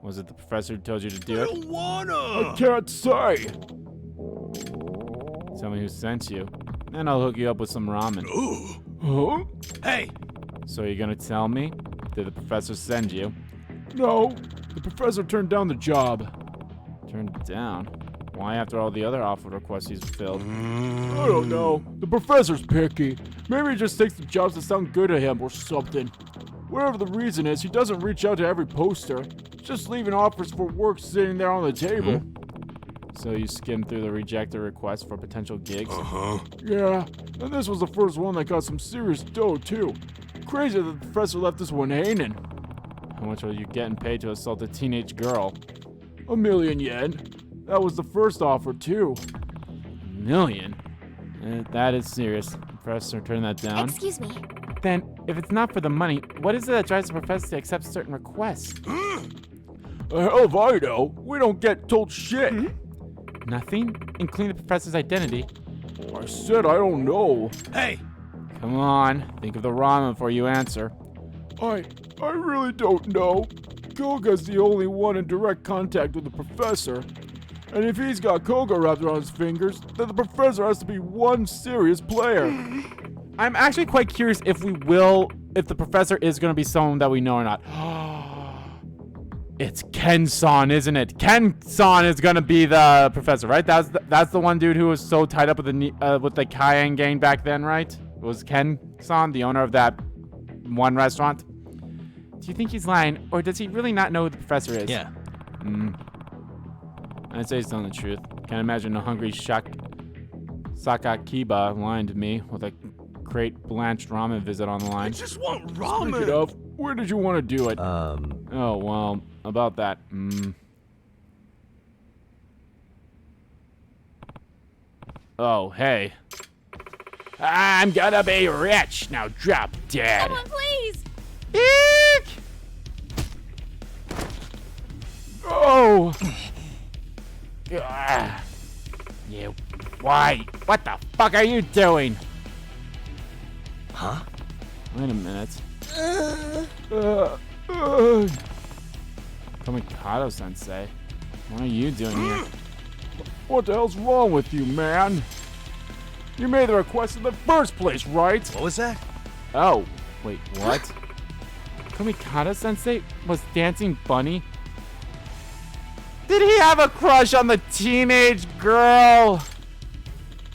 Was it the professor who told you to do I it? don't wanna. I can't say. Tell me who sent you, and I'll hook you up with some ramen. Huh? Hey, So you're gonna tell me? Did the professor send you? No, the professor turned down the job. Turned it down? Why after all the other offer requests he's filled? I don't know. The professor's picky. Maybe he just takes the jobs that sound good to him or something. Whatever the reason is, he doesn't reach out to every poster. Just leaving offers for work sitting there on the table. So you skimmed through the rejected requests for potential gigs? Yeah, and this was the first one that got some serious dough too. Crazy that the professor left this one hanging. How much are you getting paid to assault a teenage girl? 1 million yen. That was the first offer too. 1 million? That is serious. The professor turned that down. Excuse me. Then, if it's not for the money, what is it that drives the professor to accept certain requests? Hell if I know. We don't get told shit. Nothing? Including the professor's identity? I said I don't know. hey, Come on, think of the ramen before you answer. I really don't know. Koga's the only one in direct contact with the professor. And if he's got Koga wrapped around his fingers, then the professor has to be one serious player. I'm actually quite curious if the professor is going to be someone that we know or not. It's Ken-san, isn't it? Ken-san is going to be the professor, right? That's the one dude who was so tied up with the Cayenne gang back then, right? It was Ken-san, the owner of that one restaurant. Do you think he's lying, or does he really not know who the professor is? yeah. I'd say he's telling the truth. Can't imagine a hungry Sakakiba lying to me with a great blanched ramen visit on the I line. just want Speaking ramen. of, where did you want to do it? Oh, well, about that. Oh, hey. I'm gonna be rich. Now drop dead. Someone, please! Eek! Oh! You. Why? What the fuck are you doing? Huh? Wait a minute. Kamikado Sensei, what are you doing here? What the hell's wrong with you, man? You made the request in the first place, right? What was that? Oh, wait, what? Kamikado Sensei was Dancing Bunny? Did he have a crush on the teenage girl?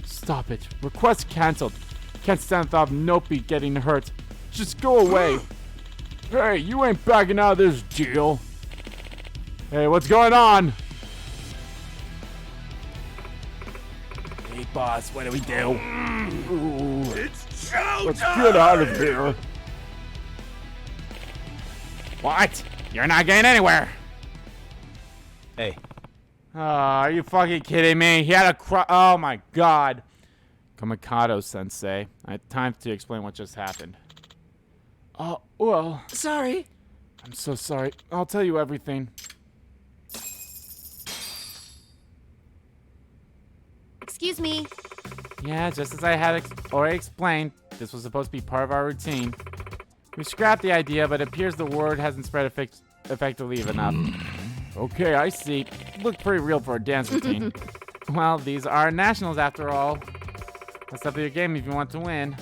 Stop it. Request canceled. Can't stand the thought of Nopi getting hurt. Just go away. Hey, you ain't backing out of this deal. Hey, what's going on? Hey, boss, what do we do? It's chow Let's get out of here. What? You're not getting anywhere. Hey, Are you fucking kidding me? He had a oh my god. Kamikado Sensei, I have time to explain what just happened. Oh, well. Sorry. I'm so sorry. I'll tell you everything. Excuse me. Yeah, just as I had already explained, this was supposed to be part of our routine. We scrapped the idea, but it appears the word hasn't spread effectively enough. Okay, I see. Looked pretty real for a dance routine. Well, these are nationals after all. Let's up your game if you want to win.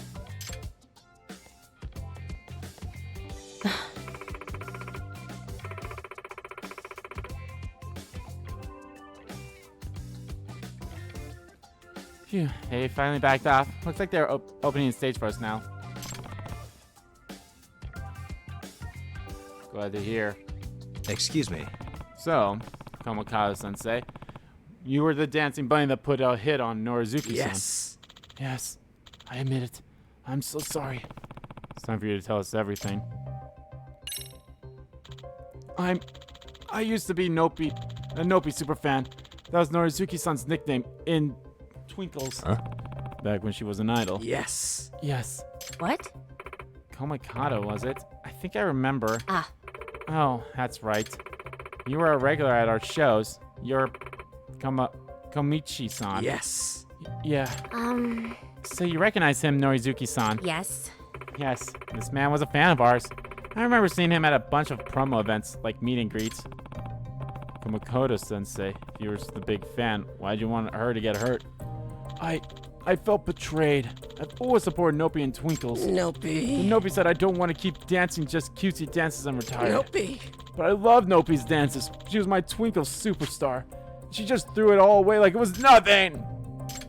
Phew, hey, finally backed off. Looks like they're opening the stage for us now. Glad to hear. excuse me. So, Kamikado-sensei, you were the dancing bunny that put a hit on Norizuki-san. Yes. Yes, I admit it. I'm so sorry. It's time for you to tell us everything. I used to be Nopi, a Nopi superfan. That was Norizuki-san's nickname in Twinkles. Huh? Back when she was an idol. Yes. Yes. What? Komikado, was it? I think I remember. Ah, Oh, that's right. You were a regular at our shows. You're Komichi-san. Yes. Yeah. So you recognize him, Norizuki-san? yes. Yes. This man was a fan of ours. I remember seeing him at a bunch of promo events, like meet and greets. Komakoto-sensei, if you were the big fan, why'd you want her to get hurt? I felt betrayed. I've always supported Nopi and Twinkles. Nope. And Nopi said I don't want to keep dancing just cutesy dances and retire. Nope. But I love Nopi's dances. She was my Twinkles superstar. She just threw it all away like it was nothing.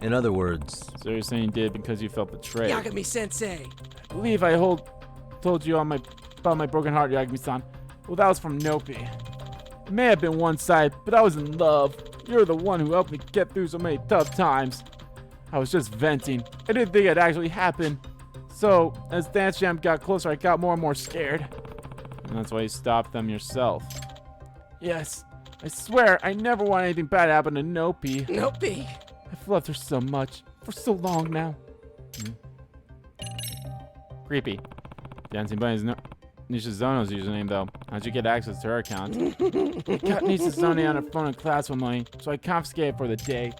In other words, So you're saying you did because you felt betrayed? Yagami Sensei. I believe I told you about my broken heart, Yagami-san. Well, that was from Nopi. It may have been one side, but I was in love. You're the one who helped me get through so many tough times. I was just venting. I didn't think it actually happened. So, as Dance Jam got closer, I got more and more scared. And that's why you stopped them yourself. Yes, I swear I never want anything bad to happen to Nopi. Nope. I've loved her so much, for so long now. Creepy. Dancing Bunny is Nishizono's username, though. How'd you get access to her account? I got Nishizone on her phone in class one morning, so I confiscated it for the day.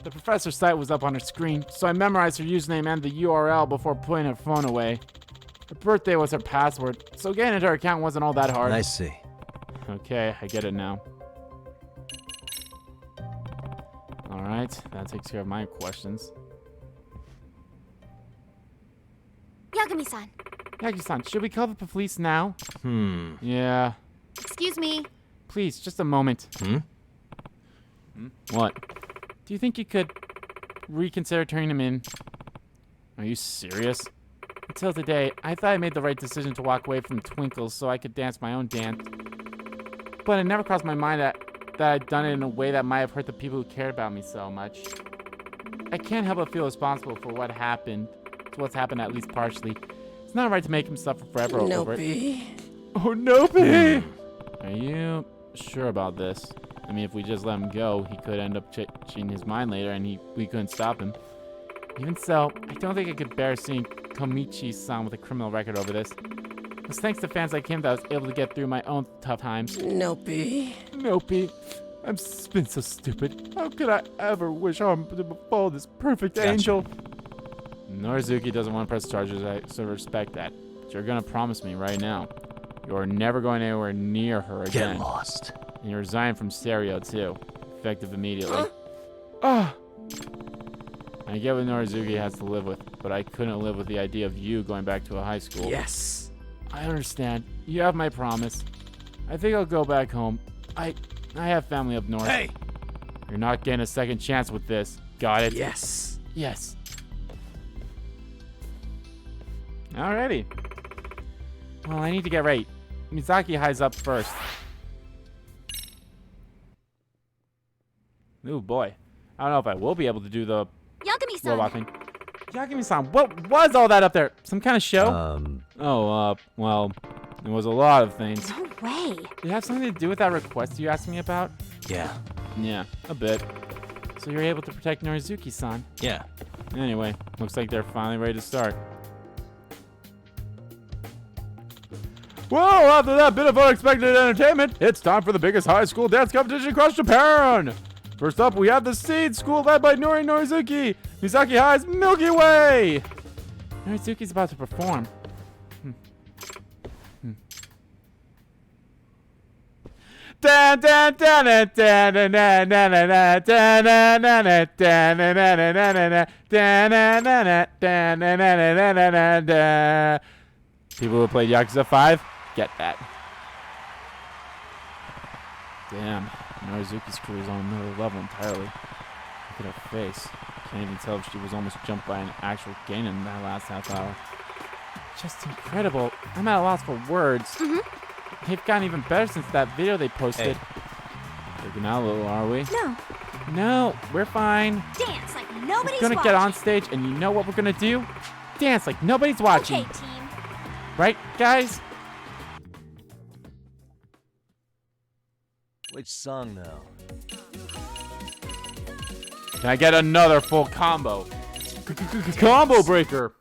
The professor's site was up on her screen, so I memorized her username and the URL before putting her phone away. Her birthday was her password, so getting into her account wasn't all that hard. I see. Okay, I get it now. Alright, that takes care of my questions. Yagami-san. Yagi-san, should we call the police now? Yeah. Excuse me. Please, just a moment. What? Do you think you could reconsider turning him in? Are you serious? Until today, I thought I made the right decision to walk away from Twinkles so I could dance my own dance. But it never crossed my mind that I'd done it in a way that might have hurt the people who cared about me so much. I can't help but feel responsible for what happened. To what's happened, at least partially. It's not right to make him suffer forever over it. Oh, Nopi! Are you sure about this? I mean, if we just let him go, he could end up changing his mind later, and we couldn't stop him. Even so, I don't think I could bear seeing Komichi-san with a criminal record over this. It was thanks to fans like him that I was able to get through my own tough times. Nopi, I've been so stupid. How could I ever wish harm to befall this perfect angel? Norizuki doesn't want to press charges, I sort of respect that. But you're gonna promise me right now, you're never going anywhere near her again. Get lost. And you resign from Stereo, too. Effective immediately. I get what Norizuki has to live with, but I couldn't live with the idea of you going back to a high school. Yes. I understand. You have my promise. I think I'll go back home. I have family up north. Hey. You're not getting a second chance with this. Got it? Yes. Yes. Alrighty. Well, I need to get ready. Mizaki hides up first. Ooh, boy. I don't know if I will be able to do the Yagami-san. robot thing. Yagami-san, what was all that up there? Some kind of show? Well, it was a lot of things. No way. Did it have something to do with that request you asked me about? Yeah. Yeah, a bit. So you're able to protect Norizuki-san. Yeah. Anyway, looks like they're finally ready to start. Well, after that bit of unexpected entertainment, it's time for the biggest high school dance competition across Japan! First up, we have the Seed School led by Norizuki, Misaki High's Milky Way! Norizuki's about to perform. People who played Yakuza 5 get that. Damn, Norizuki's crew is on another level entirely. Look at her face. Can't even tell if she was almost jumped by an actual gain in that last half hour. Just incredible. I'm at a loss for words. They've gotten even better since that video they posted. Freaking out a little, are we? No. No, we're fine. Dance like nobody's We're gonna watching. get on stage, and you know what we're gonna do? Dance like nobody's watching. Okay, team. Right, guys? Which song, though? Can I get another full combo? Combo breaker.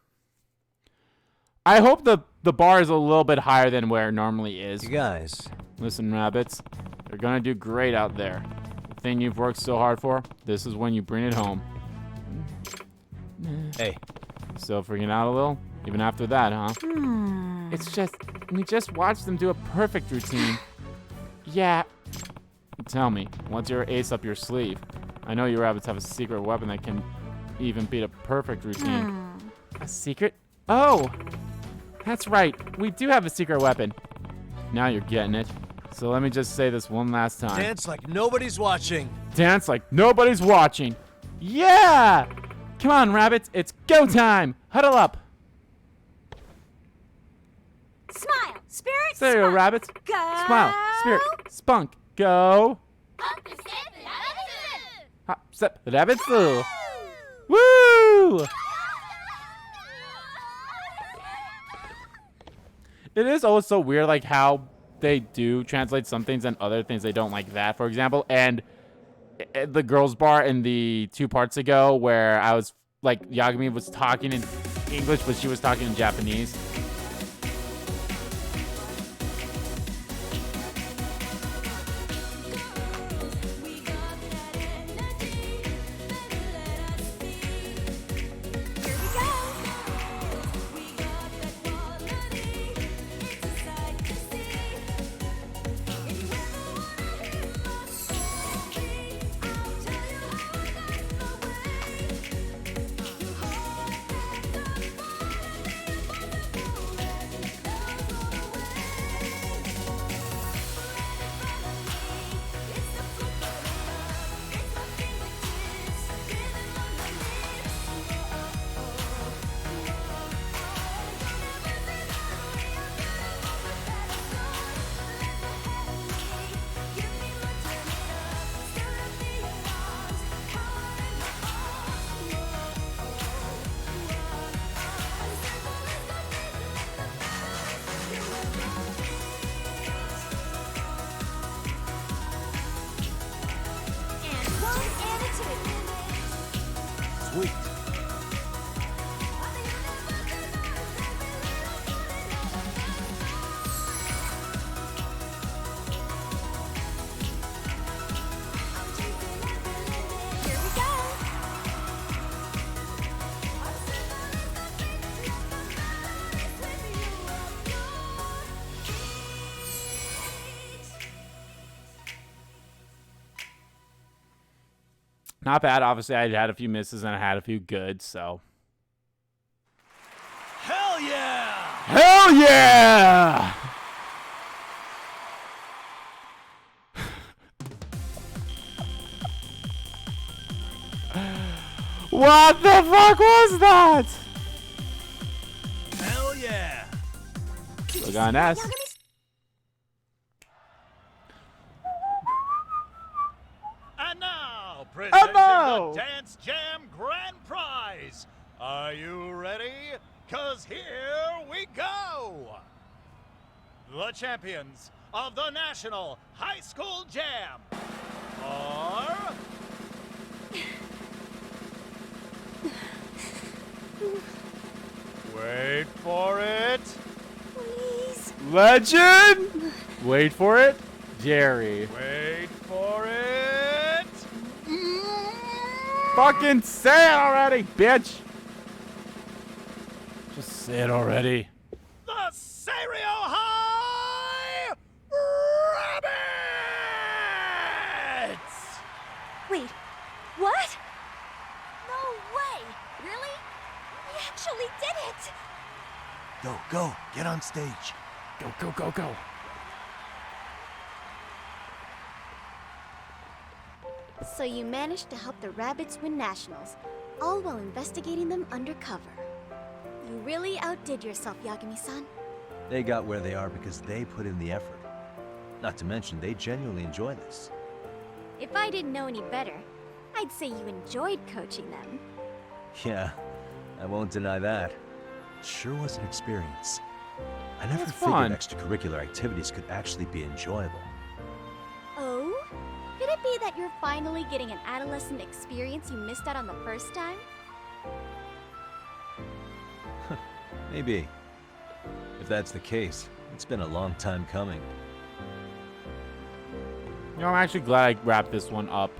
I hope the bar is a little bit higher than where it normally is. You guys. Listen, rabbits, you're gonna do great out there. The thing you've worked so hard for, this is when you bring it home. Hey. Still freaking out a little? Even after that, huh? It's just, we just watched them do a perfect routine. Yeah. Tell me, what's your ace up your sleeve? I know you rabbits have a secret weapon that can even beat a perfect routine. A secret? Oh! That's right, we do have a secret weapon. Now you're getting it. So let me just say this one last time. Dance like nobody's watching. Dance like nobody's watching. Yeah! Come on, rabbits, it's go time! Huddle up! Smile, spirit, There you go, spunk. rabbits. Go. Smile, spirit, spunk, go. Hop, step, rabbits, foo. Woo! It is always so weird, like, how they do translate some things and other things they don't, like that, for example. And the girls' bar in the 2 parts ago, where I was, like, Yagami was talking in English, but she was talking in Japanese. Sweet. Not bad. Obviously, I had a few misses and I had a few good, so. Hell yeah! Hell yeah! What the fuck was that? Hell yeah! Look on S. And now, presenting now! the Dance Jam Grand Prize. Are you ready? 'Cause here we go! The champions of the National High School Jam are... Wait for it. Please. Legend! Wait for it. Jerry. Wait for it. Fucking say it already, bitch! Just say it already. The Serio High Rabbits! Wait, what? No way! Really? We actually did it! Go, get on stage. Go, go, go, go. So you managed to help the rabbits win nationals, all while investigating them undercover. You really outdid yourself, Yagami-san. They got where they are because they put in the effort. Not to mention, they genuinely enjoy this. If I didn't know any better, I'd say you enjoyed coaching them. Yeah, I won't deny that. It sure was an experience. I never That's figured fun. extracurricular activities could actually be enjoyable. Oh? finally getting an adolescent experience you missed out on the first time? Maybe. If that's the case, it's been a long time coming. You know, I'm actually glad I wrapped this one up.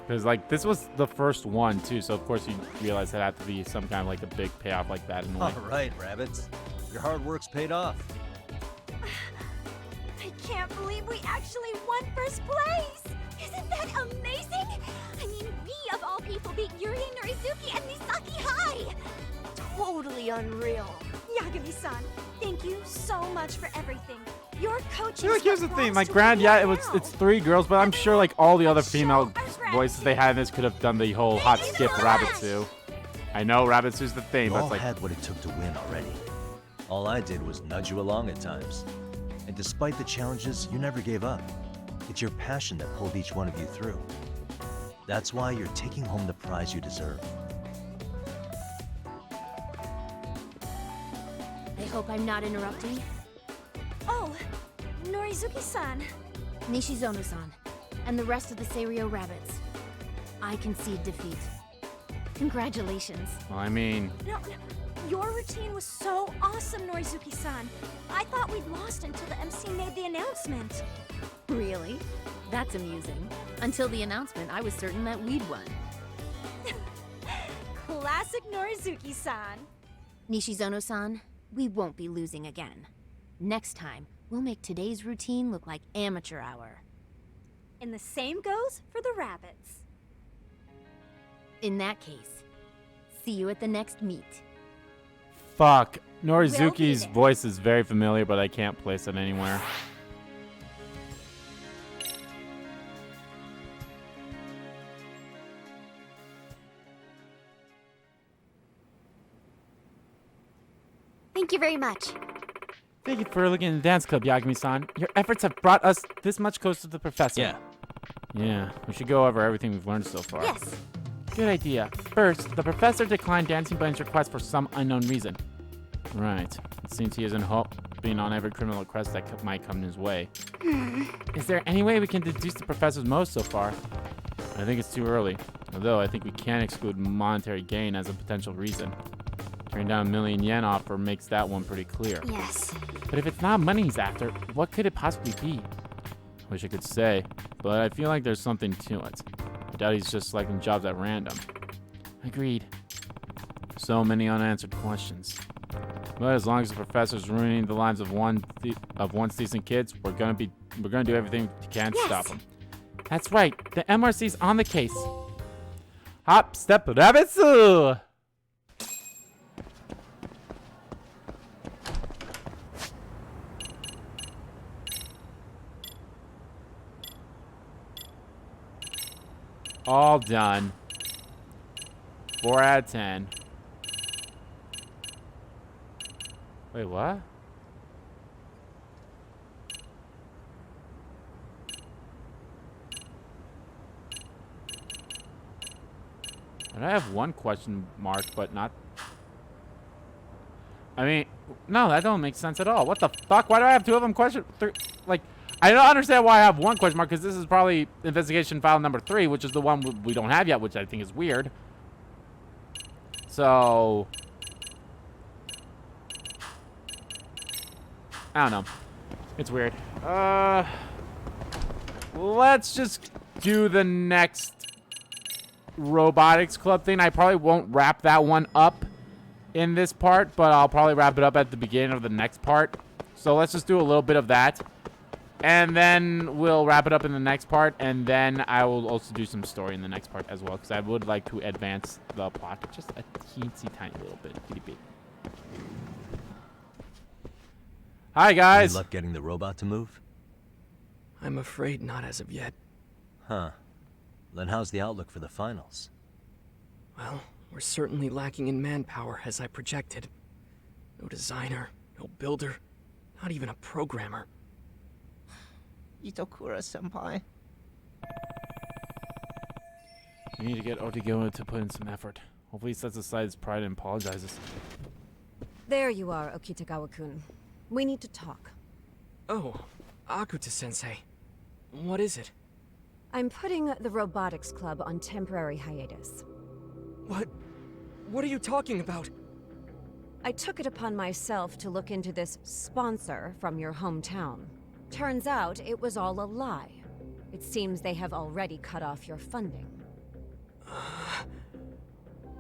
Because, like, this was the first one, too. So, of course, you realize it had to be some kind of, like, a big payoff like that in a way. All right, rabbits. Your hard work's paid off. I can't believe we actually won first place! Isn't that amazing? I mean, we of all people beat Yuri Norizuki and Misaki High! Totally unreal. Yagami-san, thank you so much for everything. Your coaching. Like, here's the thing, like, granted, yeah, it's 3 girls, but I'm sure, like, all the other female voices they had in this could have done the whole hot skip Rabbitsu. I know Rabbitsu's the thing, You but all it's like, had what it took to win already. All I did was nudge you along at times. And despite the challenges, you never gave up. It's your passion that pulled each one of you through. That's why you're taking home the prize you deserve. I hope I'm not interrupting. Oh, Norizuki-san. Nishizono-san, and the rest of the Seiryo rabbits. I concede defeat. Congratulations. well, I mean, No, your routine was so awesome, Norizuki-san. I thought we'd lost until the MC made the announcement. Really? That's amusing. Until the announcement, I was certain that we'd won. Classic Norizuki-san. Nishizono-san, we won't be losing again. Next time, we'll make today's routine look like amateur hour. And the same goes for the rabbits. In that case, see you at the next meet. fuck. We'll be Norizuki's there. voice is very familiar, but I can't place it anywhere. Thank you very much. Thank you for looking in the dance club, Yagami-san. Your efforts have brought us this much closer to the professor. Yeah. Yeah, we should go over everything we've learned so far. Yes. Good idea. First, the professor declined Dancing Bunny's request for some unknown reason. Right. It seems he isn't hoping on every criminal request that might come his way. Is there any way we can deduce the professor's motive so far? I think it's too early. Although, I think we can exclude monetary gain as a potential reason. Turning down a million yen offer makes that one pretty clear. Yes. But if it's not money he's after, what could it possibly be? Wish I could say, but I feel like there's something to it. I doubt he's just selecting jobs at random. Agreed. So many unanswered questions. But as long as the professor's ruining the lives of once decent kids, we're gonna do everything we can to stop him. That's right. The MRC's on the case. Hop, step, rabbitsu! All done. 4 out of 10. Wait, what? And I have one question mark, but not... I mean, no, that don't make sense at all. What the fuck? Why do I have 2 of them like, I don't understand why I have 1 question mark, because this is probably investigation file number 3, which is the one we don't have yet, which I think is weird. So... I don't know. It's weird. Let's just do the next robotics club thing. I probably won't wrap that one up in this part, but I'll probably wrap it up at the beginning of the next part. So let's just do a little bit of that. And then we'll wrap it up in the next part, and then I will also do some story in the next part as well, because I would like to advance the plot just a teensy tiny little bit. Itty bit. Hi, guys. Any luck getting the robot to move? I'm afraid not as of yet. Huh. Then how's the outlook for the finals? Well, we're certainly lacking in manpower, as I projected. No designer, no builder, not even a programmer. Itokura-senpai. We need to get Otigoma to put in some effort. Hopefully he sets aside his pride and apologizes. There you are, Okitagawa-kun. We need to talk. Oh, Akuta-sensei. What is it? I'm putting the robotics club on temporary hiatus. What? What are you talking about? I took it upon myself to look into this sponsor from your hometown. Turns out it was all a lie. It seems they have already cut off your funding.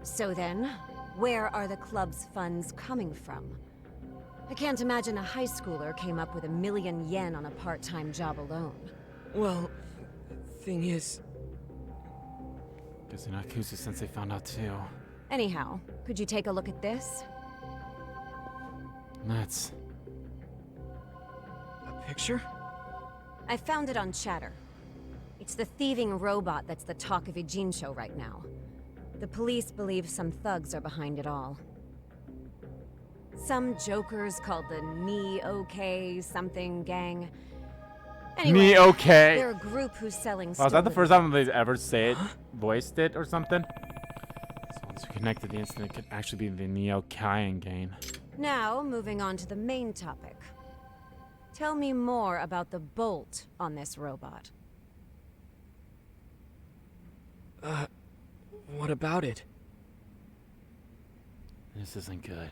So then, where are the club's funds coming from? I can't imagine a high schooler came up with $1 million yen on a part-time job alone. Well, thing is... Guess Inakusa-sensei found out too. Anyhow, could you take a look at this? Nuts. A picture? I found it on Chatter. It's the thieving robot that's the talk of Ijincho right now. The police believe some thugs are behind it all. Some jokers called the Ni-OK something gang. Anyway, Me okay. they're a group who's selling Wow, is that the stolen first time they ever say it, voiced it, or something? So once we connected the incident, it could actually be the Neo Kyan gang. Now, moving on to the main topic. Tell me more about the bolt on this robot. What about it? This isn't good.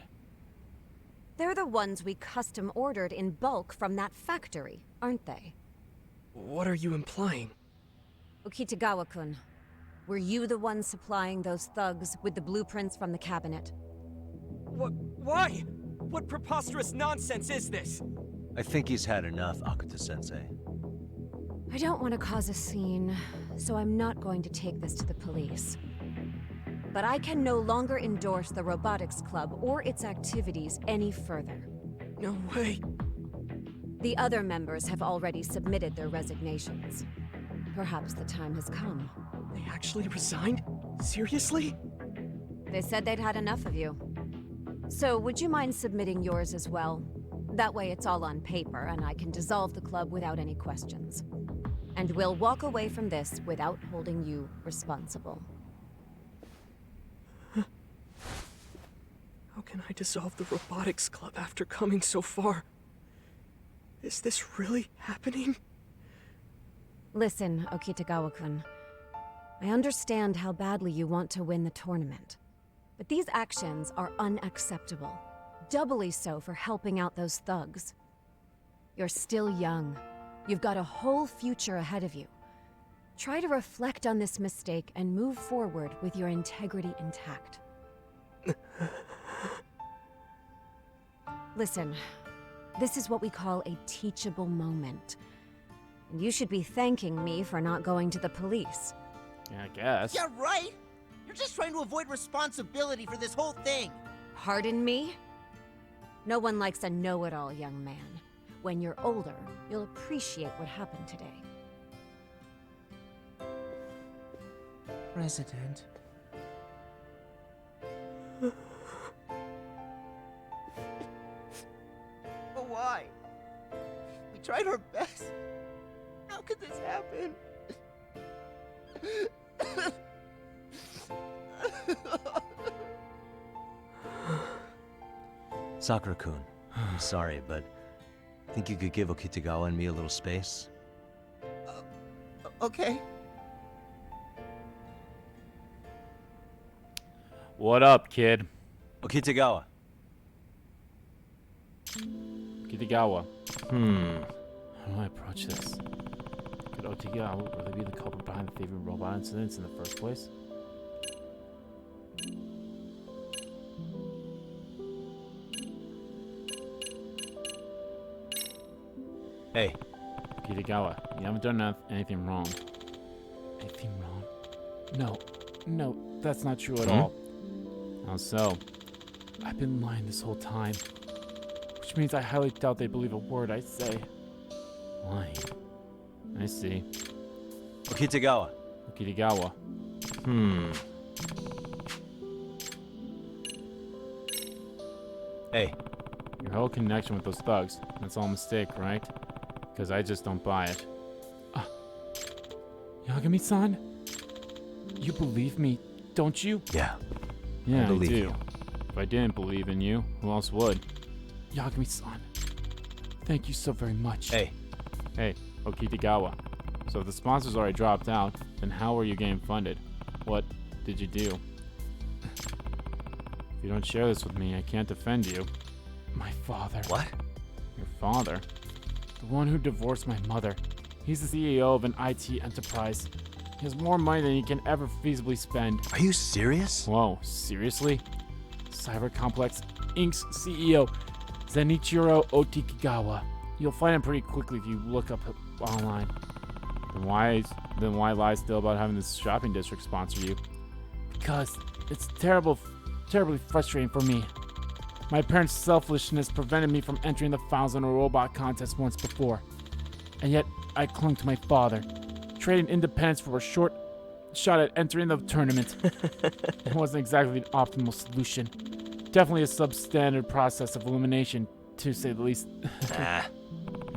They're the ones we custom ordered in bulk from that factory, aren't they? What are you implying? Okitagawa-kun, were you the one supplying those thugs with the blueprints from the cabinet? Why? What preposterous nonsense is this? I think he's had enough, Akuta-sensei. I don't want to cause a scene, so I'm not going to take this to the police. But I can no longer endorse the Robotics Club or its activities any further. No way. The other members have already submitted their resignations. Perhaps the time has come. They actually resigned? Seriously? They said they'd had enough of you. So would you mind submitting yours as well? That way it's all on paper and I can dissolve the club without any questions. And we'll walk away from this without holding you responsible. How can I dissolve the Robotics Club after coming so far? Is this really happening? Listen, Okitagawa-kun. I understand how badly you want to win the tournament. But these actions are unacceptable. Doubly so for helping out those thugs. You're still young. You've got a whole future ahead of you. Try to reflect on this mistake and move forward with your integrity intact. Listen, this is what we call a teachable moment. And you should be thanking me for not going to the police. Yeah, I guess. Yeah, right? You're just trying to avoid responsibility for this whole thing. Pardon me? No one likes a know-it-all young man. When you're older, you'll appreciate what happened today. President. But why? We tried our best. How could this happen? Sakura-kun, I'm sorry, but think you could give Okitagawa and me a little space? Okay. What up, kid? Okitagawa. Kitagawa. How do I approach this? Could Okitagawa really be the culprit behind the Thieving Robot incidents in the first place? Hey, Kitagawa, you haven't done anything wrong. Anything wrong? No, that's not true at all. How so? I've been lying this whole time. Which means I highly doubt they believe a word I say. Lying. I see. Okitagawa. Kitagawa. Hey, Your whole connection with those thugs, that's all a mistake, right? Because I just don't buy it. Yagami-san? You believe me, don't you? yeah, Yeah, I believe do. you. If I didn't believe in you, who else would? Yagami-san, thank you so very much. Hey, Hey, Okitagawa. So if the sponsors already dropped out, then how were you getting funded? What did you do? If you don't share this with me, I can't defend you. My father. What? Your father? The one who divorced my mother. He's the CEO of an IT enterprise. He has more money than he can ever feasibly spend. Are you serious? Whoa, seriously? Cyber Complex Inc.'s CEO, Zenichiro Otikigawa. You'll find him pretty quickly if you look up online. Then why lie still about having this shopping district sponsor you? Because it's terribly frustrating for me. My parents' selfishness prevented me from entering the Files on a Robot contest once before. And yet, I clung to my father, trading independence for a short shot at entering the tournament. It wasn't exactly the optimal solution. Definitely a substandard process of elimination, to say the least. Ah.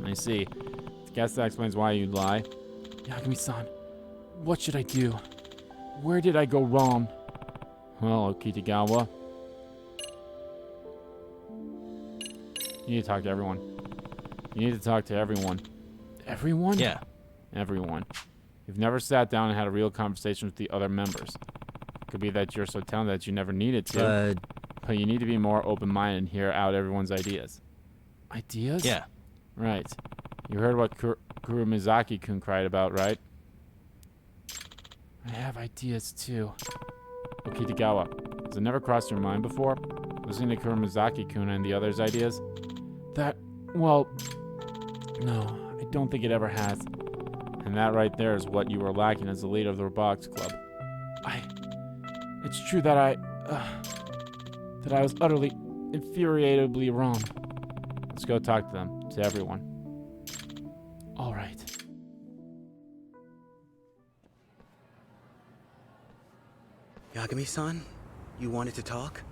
I see. Guess that explains why you lie. Yagami-san, what should I do? Where did I go wrong? Well, Okitagawa, you need to talk to everyone. You need to talk to everyone. Everyone? Yeah. Everyone. You've never sat down and had a real conversation with the other members. Could be that you're so talented that you never needed to. But you need to be more open-minded and hear out everyone's ideas. Ideas? Yeah. Right. You heard what Kurumizaki-kun cried about, right? I have ideas too. Okitagawa, has it never crossed your mind before? Listening to Kurumizaki-kun and the others' ideas? Well, no, I don't think it ever has. And that right there is what you were lacking as the leader of the Robotics Club. It's true that I was utterly, infuriatingly wrong. Let's go talk to them, to everyone. All right. Yagami-san, you wanted to talk?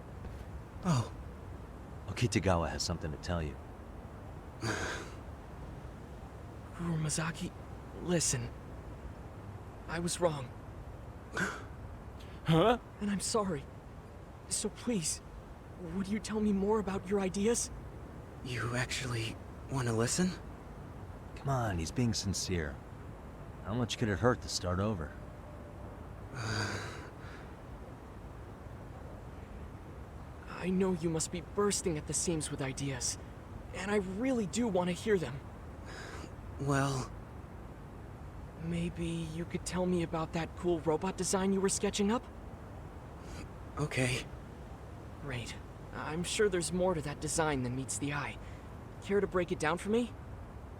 Oh. Okitagawa has something to tell you. Kurumazaki, listen. I was wrong. Huh? And I'm sorry. So please, would you tell me more about your ideas? You actually want to listen? Come on, he's being sincere. How much could it hurt to start over? I know you must be bursting at the seams with ideas, and I really do want to hear them. Well... Maybe you could tell me about that cool robot design you were sketching up? Okay. Great. I'm sure there's more to that design than meets the eye. Care to break it down for me?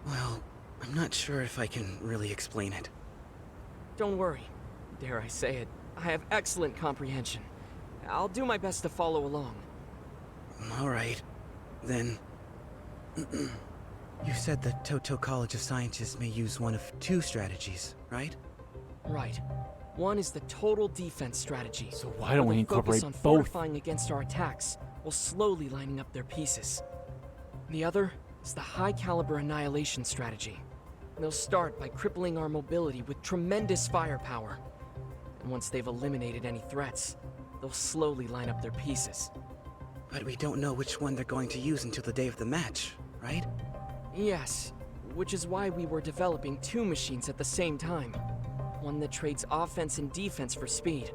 Well, I'm not sure if I can really explain it. Don't worry. Dare I say it, I have excellent comprehension. I'll do my best to follow along. Alright. Then... You said that Toto College of Sciences may use one of two strategies, right? Right. One is the total defense strategy. So why don't we They'll incorporate focus on both? fortifying against our attacks, while slowly lining up their pieces. The other is the high-caliber annihilation strategy. They'll start by crippling our mobility with tremendous firepower. And once they've eliminated any threats, they'll slowly line up their pieces. But we don't know which one they're going to use until the day of the match, right? Yes, which is why we were developing two machines at the same time. One that trades offense and defense for speed,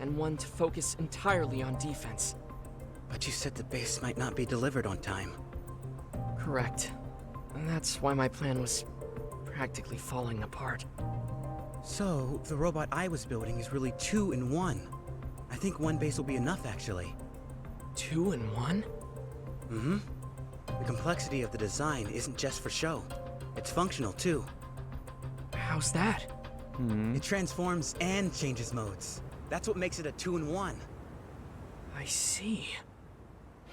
and one to focus entirely on defense. But you said the base might not be delivered on time. Correct. And that's why my plan was practically falling apart. So, the robot I was building is really 2 in 1. I think one base will be enough, actually. 2 in 1? Mm-hmm. The complexity of the design isn't just for show. It's functional, too. How's that? It transforms and changes modes. That's what makes it a 2 in 1. I see.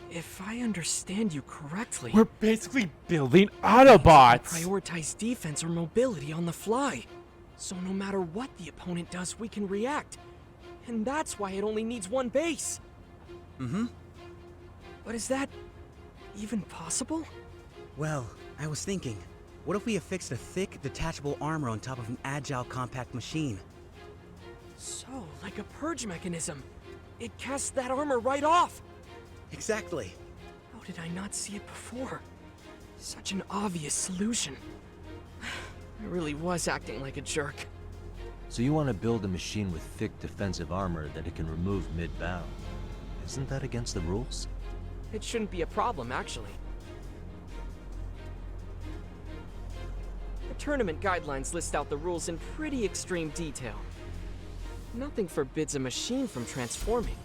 If I understand you correctly... We're basically building Autobots! Prioritize defense or mobility on the fly. So no matter what the opponent does, we can react. And that's why it only needs one base. Mm-hmm. But is that even possible? Well, I was thinking, what if we affixed a thick, detachable armor on top of an agile, compact machine? So, like a purge mechanism. It casts that armor right off. Exactly. How did I not see it before? Such an obvious solution. I really was acting like a jerk. So you want to build a machine with thick defensive armor that it can remove mid-battle. Isn't that against the rules? It shouldn't be a problem, actually. The tournament guidelines list out the rules in pretty extreme detail. Nothing forbids a machine from transforming,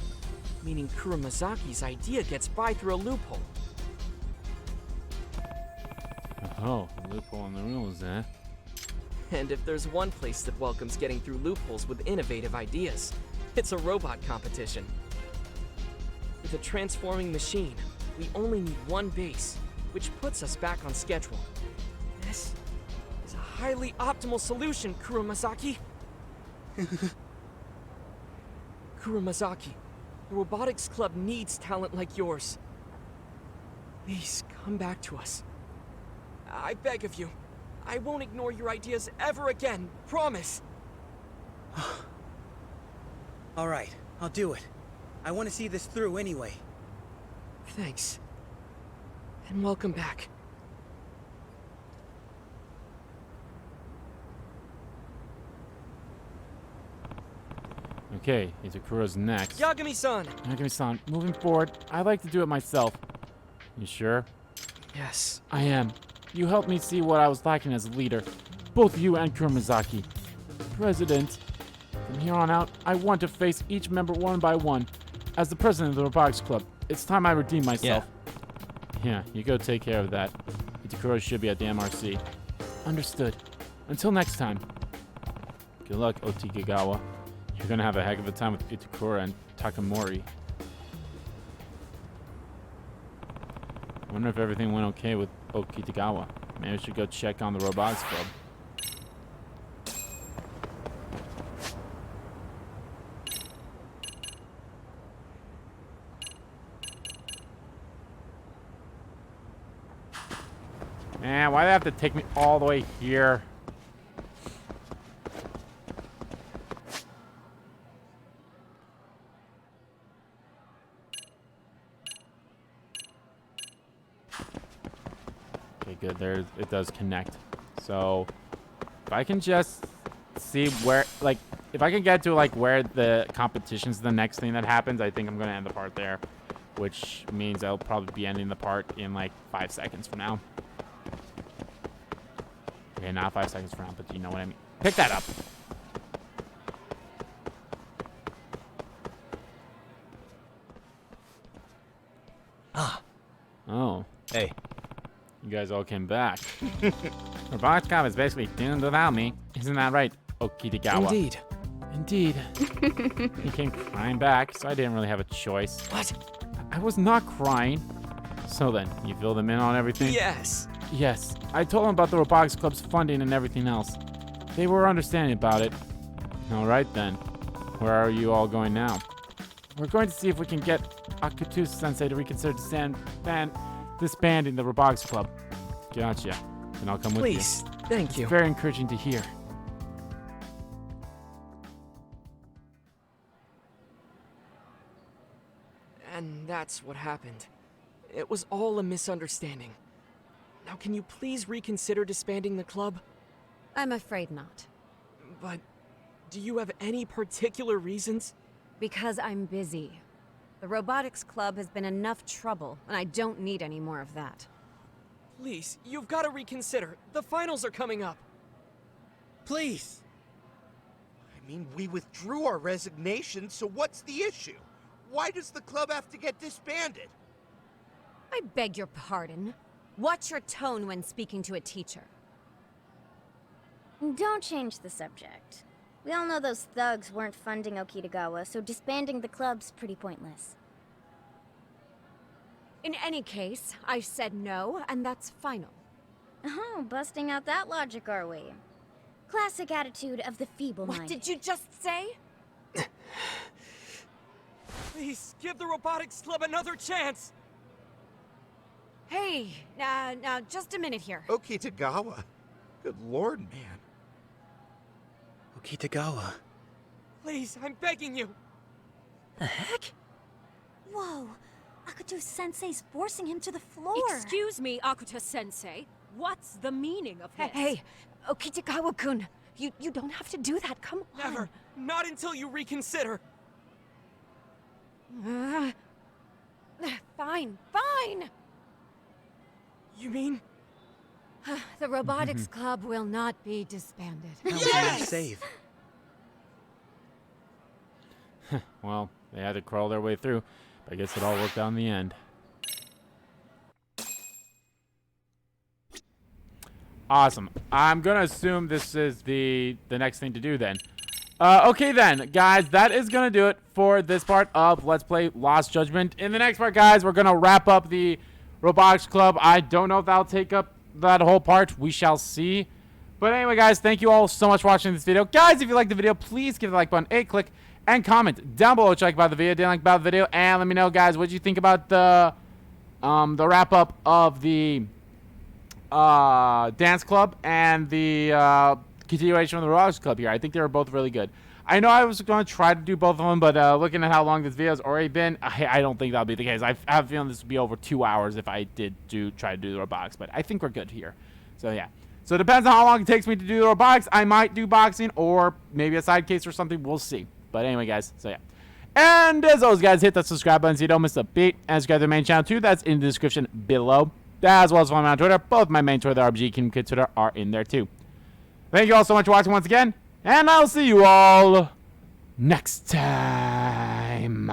meaning Kuramazaki's idea gets by through a loophole. Oh, loophole in the rules, eh? And if there's one place that welcomes getting through loopholes with innovative ideas, it's a robot competition. With a transforming machine, we only need one base, which puts us back on schedule. This is a highly optimal solution, Kuramazaki. Kuramazaki, the robotics club needs talent like yours. Please come back to us. I beg of you. I won't ignore your ideas ever again, promise. All right, I'll do it. I want to see this through anyway. Thanks. And welcome back. Okay, Itakura's next. Yagami-san! Yagami-san, moving forward, I'd like to do it myself. You sure? Yes. I am. You helped me see what I was lacking as a leader. Both you and Kuramazaki. President. From here on out, I want to face each member one by one. As the president of the Robotics Club, it's time I redeem myself. Yeah, you go take care of that. Itakura should be at the MRC. Understood. Until next time. Good luck, Otikegawa. You're gonna have a heck of a time with Itakura and Takamori. I wonder if everything went okay with Okitagawa. Maybe I should go check on the Robotics Club. Man, why do they have to take me all the way here? Okay, good. There, it does connect. So, if I can just see where, like, if I can get to, like, where the competition's the next thing that happens, I think I'm going to end the part there. Which means I'll probably be ending the part in, like, 5 seconds from now. Okay, not 5 seconds from now, but you know what I mean. Pick that up. Ah. Oh. Hey. You guys all came back. Robotics Club is basically doomed without me. Isn't that right, Okitagawa? Indeed. Indeed. He came crying back, so I didn't really have a choice. What? I was not crying. So then, you filled him in on everything? Yes. Yes. I told them about the Robotics Club's funding and everything else. They were understanding about it. Alright then. Where are you all going now? We're going to see if we can get Akutu-sensei to reconsider disbanding the Robotics Club. Gotcha. Then I'll come with you. Please, thank you. It's very encouraging to hear. And that's what happened. It was all a misunderstanding. Now can you please reconsider disbanding the club? I'm afraid not. But do you have any particular reasons? Because I'm busy. The Robotics Club has been enough trouble, and I don't need any more of that. Please, you've got to reconsider. The finals are coming up. Please! I mean, we withdrew our resignation, so what's the issue? Why does the club have to get disbanded? I beg your pardon. Watch your tone when speaking to a teacher. Don't change the subject. We all know those thugs weren't funding Okitagawa, so disbanding the club's pretty pointless. In any case, I said no, and that's final. Oh, busting out that logic, are we? Classic attitude of the feeble-minded. What did you just say? Please, give the Robotics Club another chance! Hey, now, just a minute here. Okitagawa? Good lord, man. Okitagawa. Please, I'm begging you! The heck? Whoa! Akuto-sensei's forcing him to the floor! Excuse me, Akuta-sensei. What's the meaning of this? Hey, Okitagawa-kun, you don't have to do that. Come on. Never. Not until you reconsider. Fine. You mean? The robotics club will not be disbanded. That was a nice save. Well, they had to crawl their way through. But I guess it all worked out in the end. Awesome. I'm going to assume this is the next thing to do then. Okay then, guys, that is going to do it for this part of Let's Play Lost Judgment. In the next part, guys, we're going to wrap up the Robotics Club. I don't know if that'll take up that whole part. We shall see. But anyway, guys, thank you all so much for watching this video. Guys, if you liked the video, please give the like button a click and comment down below what you like about the video, didn't like about the video, and let me know, guys, what you think about the wrap-up of the dance club and the continuation of the Robotics Club here. I think they were both really good. I know I was going to try to do both of them, but looking at how long this video has already been, I don't think that'll be the case. I have a feeling this would be over 2 hours if I did try to do the robotics, but I think we're good here. So yeah. So it depends on how long it takes me to do the robotics. I might do boxing or maybe a side case or something. We'll see. But anyway, guys, so yeah. And as always, guys, hit that subscribe button so you don't miss a beat. And subscribe to the main channel too. That's in the description below. As well as follow me on Twitter. Both my main Twitter, the RBG Kingdom Kid Twitter, are in there too. Thank you all so much for watching once again. And I'll see you all next time.